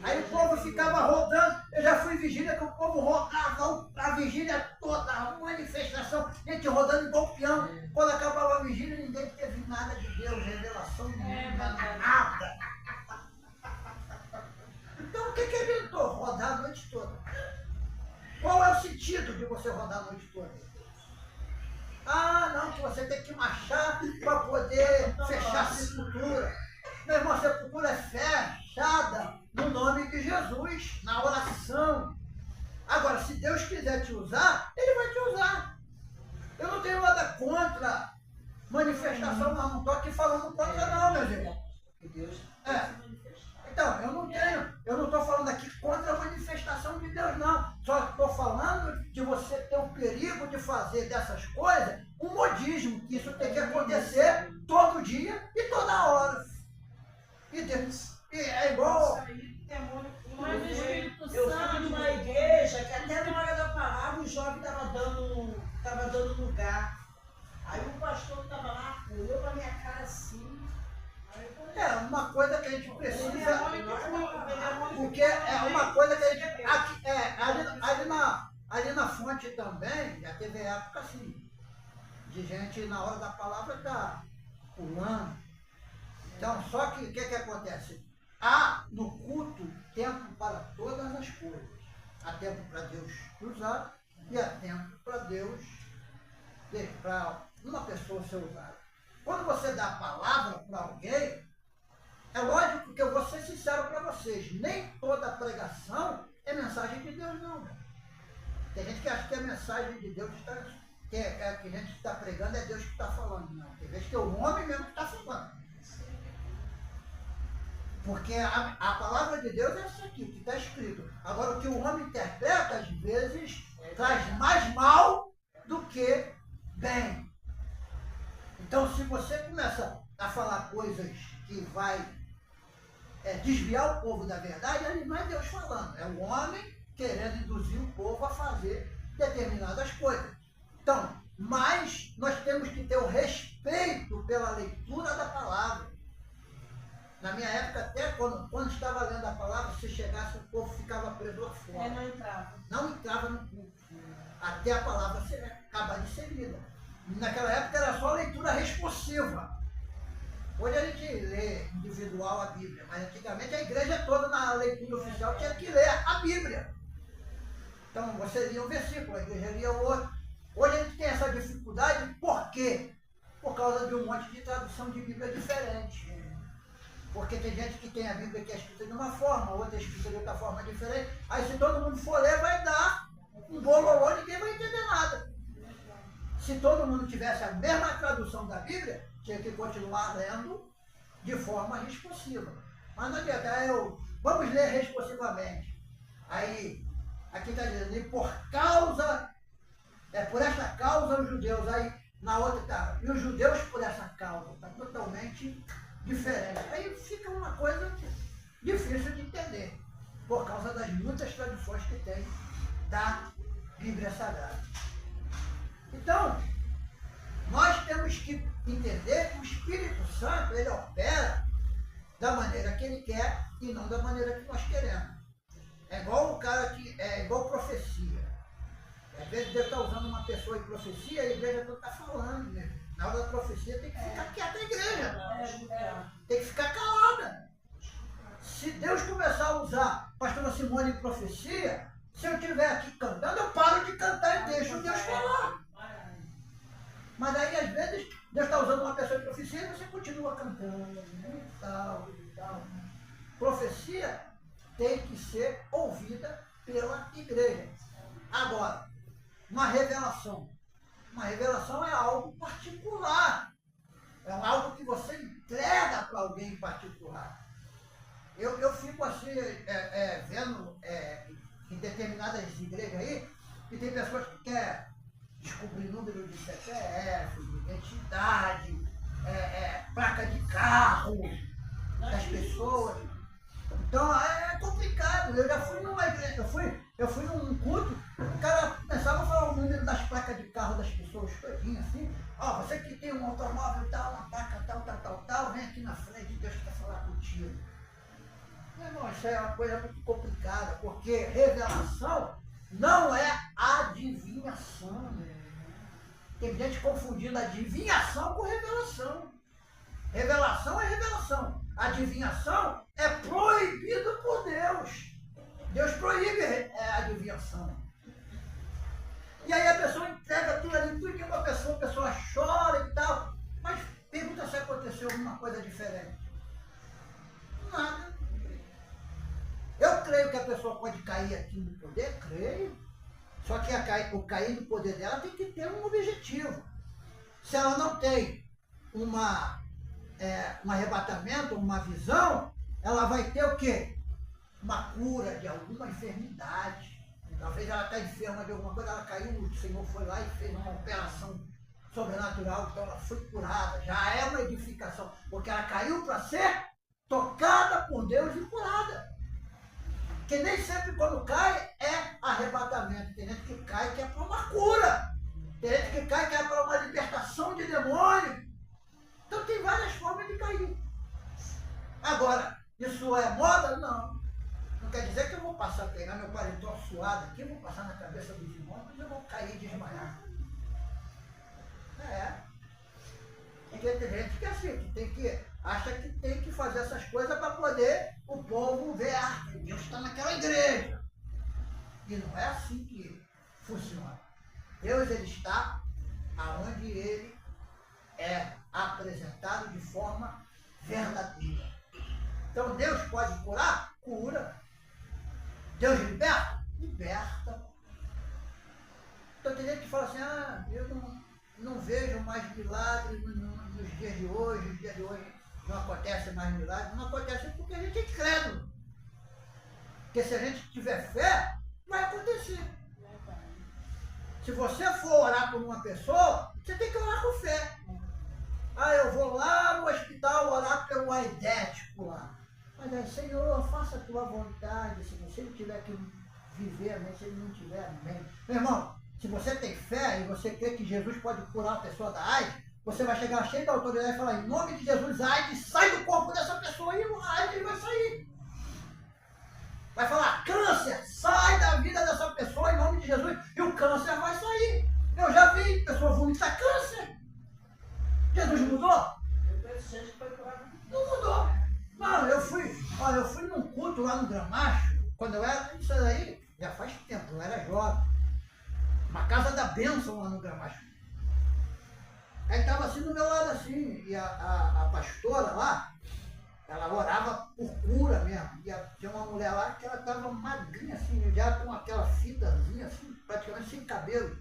Aí o povo ficava rodando, eu já fui vigília que o povo rodava a vigília toda, a manifestação, gente rodando igual peão. Quando acabava a vigília, ninguém teve nada de Deus, revelação nenhuma, nada. Então o que adiantou? Rodar a noite toda. Qual é o sentido de você rodar a noite toda? Ah, não, que você tem que marchar para poder fechar a sepultura. Meu irmão, a sepultura é fechada no nome de Jesus, na oração. Agora, se Deus quiser te usar, Ele vai te usar. Eu não tenho nada contra manifestação, não estou aqui falando contra não, meu irmão. Então, eu não estou falando aqui contra a manifestação de Deus, não. Só estou falando de você ter o perigo de fazer dessas coisas um modismo, que isso tem que acontecer todo dia e toda hora. E é igual. Mas o Espírito Eu Santo. fui numa igreja que até na hora da palavra o jovem estava dando lugar. Aí o pastor estava lá, olhou para minha cara assim. É uma coisa que a gente precisa. Porque é uma coisa que a gente. Ali na fonte também, já teve época assim, de gente na hora da palavra tá pulando. Então, só que o que acontece? Há no culto tempo para todas as coisas. Há tempo para Deus usar e há tempo para Deus, para uma pessoa ser usada. Quando você dá a palavra para alguém, é lógico que eu vou ser sincero para vocês, nem toda pregação é mensagem de Deus, não. Tem gente que acha que a mensagem de Deus que a gente está pregando é Deus que está falando, não. Tem vezes que é o homem mesmo que está falando. Porque a palavra de Deus é isso aqui, que está escrito. Agora, o que o homem interpreta, às vezes, traz mais mal do que bem. Então, se você começa a falar coisas que vai desviar o povo da verdade, ali não é Deus falando, é o homem querendo induzir o povo a fazer determinadas coisas. Então, mas nós temos que ter o respeito pela leitura da palavra. Na minha época, até quando estava lendo a palavra, se chegasse, o povo ficava preso lá fora. Não entrava. Não entrava no culto. Até a palavra acabar de ser lida. Naquela época era só leitura responsiva. Hoje a gente lê individual a Bíblia, mas antigamente a igreja toda na leitura oficial tinha que ler a Bíblia. Então você lia um versículo, a igreja lia o outro. Hoje a gente tem essa dificuldade, por quê? Por causa de um monte de tradução de Bíblia diferente. Porque tem gente que tem a Bíblia que é escrita de uma forma, outra é escrita de outra forma diferente. Aí se todo mundo for ler, vai dar um bololô, ninguém vai entender nada. Se todo mundo tivesse a mesma tradução da Bíblia, tinha que continuar lendo de forma responsiva. Mas não adianta, vamos ler responsivamente. Aí, aqui está dizendo, e por esta causa os judeus, aí na outra está, e os judeus por essa causa, está totalmente diferente. Aí fica uma coisa difícil de entender, por causa das muitas traduções que tem da Bíblia Sagrada. Então, nós temos que entender que o Espírito Santo, ele opera da maneira que ele quer e não da maneira que nós queremos. É igual o cara é igual profecia. Às vezes Deus está usando uma pessoa em profecia e a igreja toda está falando, né? Na hora da profecia tem que ficar quieta a igreja. Tem que ficar calada. Se Deus começar a usar pastora Simone em profecia, se eu estiver aqui cantando, eu paro de cantar e deixo Deus falar. Mas aí, às vezes, Deus está usando uma pessoa em profecia e você continua cantando, e tal. Profecia tem que ser ouvida pela igreja. Agora, uma revelação. Uma revelação é algo particular. É algo que você entrega para alguém em particular. Eu fico assim, vendo em determinadas igrejas aí, que tem pessoas que querem descobrir número de CPF, de identidade, placa de carro das pessoas. Então é complicado. Eu já fui numa igreja, eu fui num culto, o cara automóvel tal, uma placa tal, vem aqui na frente, Deus quer falar contigo. Meu irmão, isso é uma coisa muito complicada, porque revelação não é adivinhação. Tem gente confundindo adivinhação com revelação. Revelação é revelação. Adivinhação é proibido por Deus. Deus proíbe a adivinhação. E aí a pessoa entrega aquilo ali, tudo que uma pessoa, a pessoa chora e tal. Mas pergunta se aconteceu alguma coisa diferente. Nada. Eu creio que a pessoa pode cair aqui no poder, creio. Só que o cair no poder dela tem que ter um objetivo. Se ela não tem um arrebatamento, uma visão, ela vai ter o quê? Uma cura de alguma enfermidade. Talvez ela está enferma de alguma coisa, ela caiu, o Senhor foi lá e fez uma operação sobrenatural, então ela foi curada. Já é uma edificação, porque ela caiu para ser tocada por Deus e curada. Porque nem sempre quando cai é arrebatamento. Tem gente que cai que é para uma cura. Tem gente que cai que é para uma libertação de demônio. Então tem várias formas de cair. Agora, isso é moda? Não. Não quer dizer que eu vou passar a pegar meu paletó suado aqui, vou passar na cabeça dos irmãos, mas eu vou cair e desmaiar. Porque tem gente que é assim, que tem que acha que tem que fazer essas coisas para poder o povo ver, Deus está naquela igreja. E não é assim que funciona. Deus, ele está aonde ele é apresentado de forma verdadeira. Então Deus pode curar? Cura. Deus liberta? Liberta. Então tem gente que fala assim, eu não vejo mais milagres nos dias de hoje, os dias de hoje não acontece mais milagre. Não acontece porque a gente é incrédulo. Porque se a gente tiver fé, vai acontecer. Se você for orar por uma pessoa, você tem que orar com fé. Eu vou lá no hospital orar pelo aidético lá. Mas aí, Senhor, faça a tua vontade, Senhor. Se ele tiver que viver, amém. Se ele não tiver, amém. Meu irmão, se você tem fé e você crê que Jesus pode curar a pessoa da AIDS, você vai chegar cheio da autoridade e falar, em nome de Jesus, a AIDS sai do corpo dessa pessoa e a AIDS vai sair. Vai falar, câncer, sai da vida dessa pessoa em nome de Jesus e o câncer vai sair. Eu já vi pessoa vomitar câncer. Jesus mudou? Não mudou. Não, eu fui num culto lá no Gramacho, quando eu era, isso aí já faz tempo, eu era jovem. Uma casa da bênção lá no Gramacho. Aí estava assim do meu lado assim, e a pastora lá, ela orava por cura mesmo. E tinha uma mulher lá que ela estava magrinha assim, já com aquela fitazinha assim, praticamente sem cabelo.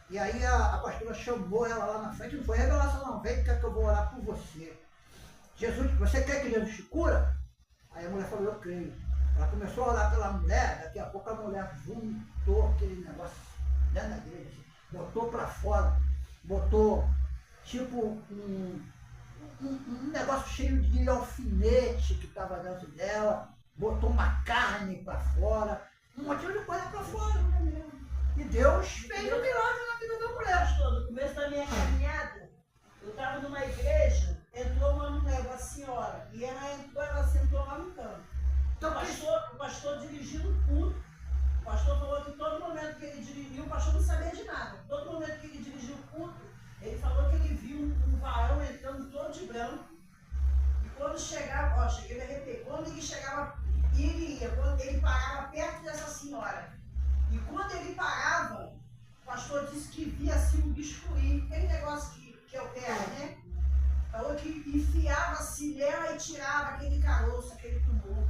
E aí a pastora chamou ela lá na frente, não foi revelação não, vem que eu vou orar por você. Jesus, você quer que Jesus te cura? Aí a mulher falou, eu creio. Ela começou a orar pela mulher, daqui a pouco a mulher vomitou aquele negócio dentro da igreja, assim, botou para fora, botou tipo um negócio cheio de alfinete que estava dentro dela, botou uma carne para fora, um monte de coisa para fora. E Deus fez um milagre na vida da mulher. No começo da minha caminhada, eu estava numa igreja, entrou uma mulher, uma senhora, e ela entrou, ela sentou lá no canto. Então, o pastor dirigindo o culto. O pastor falou que todo momento que ele dirigiu, o pastor não sabia de nada. Todo momento que ele dirigiu o culto, ele falou que ele viu um varão entrando todo de branco. E quando chegava, cheguei a me arrepiar, quando ele chegava, quando ele parava perto dessa senhora. E quando ele parava, o pastor disse que via assim um biscuit, aquele negócio que opera, né? Falou que enfiava-se nela e tirava aquele caroço, aquele tumor.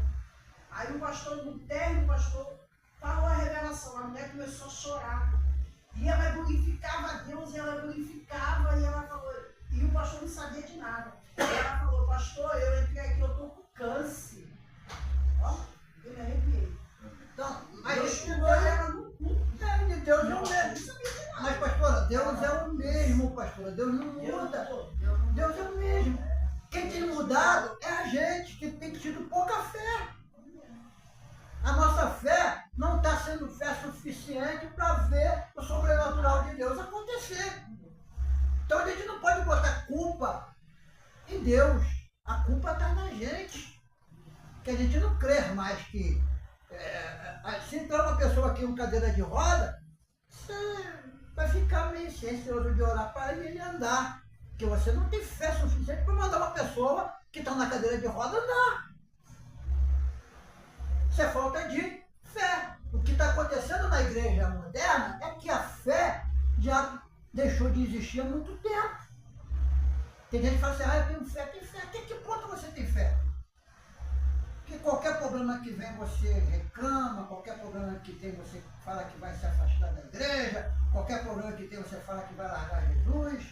Aí o pastor, no término, o pastor falou a revelação, a mulher começou a chorar. E ela glorificava a Deus, e ela glorificava, e ela falou, e o pastor não sabia de nada. E ela falou, pastor, eu entrei aqui, eu estou com câncer. Ó, eu me arrepiei. Então, mas Deus curou ela no culto. Deus não mesmo. Mas, pastora, Deus é o mesmo, pastora. Deus não muda. Deus é o mesmo. Quem tem mudado é a gente, que tem tido pouca fé. A nossa fé não está sendo fé suficiente para ver o sobrenatural de Deus acontecer. Então a gente não pode botar Se entrar uma pessoa aqui com cadeira de roda, você vai ficar meio receoso de orar para ele andar. Porque você não tem fé suficiente para mandar uma pessoa que está na cadeira de roda andar. Isso é falta de fé. O que está acontecendo na igreja moderna é que a fé já deixou de existir há muito tempo. Tem gente que fala assim, eu tenho fé, tem fé. Até que ponto você tem fé? Que qualquer problema que vem você reclama, qualquer problema que tem você fala que vai se afastar da igreja, qualquer problema que tem você fala que vai largar Jesus.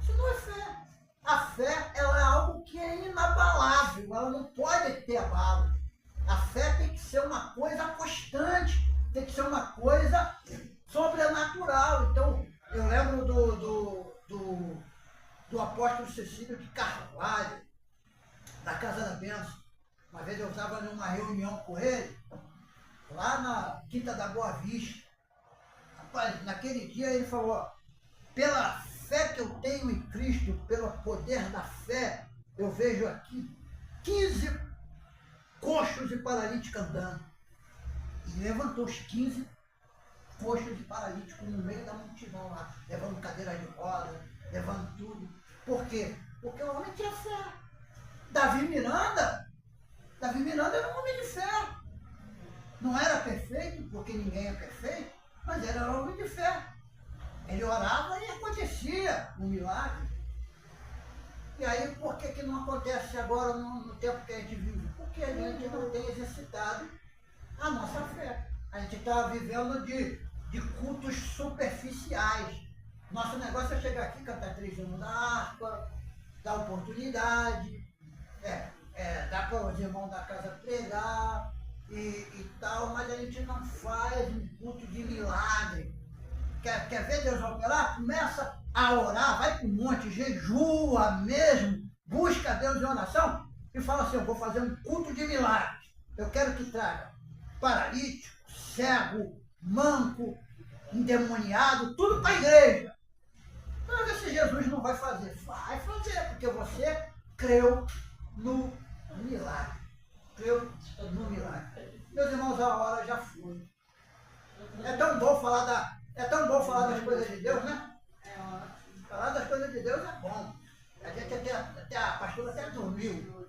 Isso não é fé. A fé, ela é algo que é inabalável, ela não pode ter abalo. A fé tem que ser uma coisa constante, tem que ser uma coisa sobrenatural. Então, eu lembro do apóstolo Cecílio de Carvalho, da Casa da Bênção. Uma vez eu estava numa reunião com ele, lá na Quinta da Boa Vista. Rapaz, naquele dia ele falou, ó, pela fé que eu tenho em Cristo, pelo poder da fé, eu vejo aqui 15 coxos e paralíticos andando. E levantou os 15 coxos e paralíticos no meio da multidão lá, levando cadeira de roda, levando tudo. Por quê? Porque o homem tinha fé. Davi Miranda era um homem de fé. Não era perfeito, porque ninguém é perfeito, mas era um homem de fé. Ele orava e acontecia um milagre. E aí, por que não acontece agora no tempo que a gente vive? Porque a gente não tem exercitado a nossa fé. A gente está vivendo de cultos superficiais. Nosso negócio é chegar aqui, cantar 3 anos da harpa, dar oportunidade, dar para os irmãos da casa pregar e tal, mas a gente não faz um culto de milagre. Quer ver Deus operar? Começa a orar, vai para o monte, jejua mesmo, busca Deus em oração e fala assim, eu vou fazer um culto de milagres. Eu quero que traga paralítico, cego, manco, endemoniado, tudo para a igreja. Para ver se Jesus não vai fazer. Vai fazer, porque você creu no milagre. Creu no milagre. Meus irmãos, a hora já foi. É tão bom falar das coisas de Deus, né? Falar das coisas de Deus é bom. A gente a pastora até dormiu.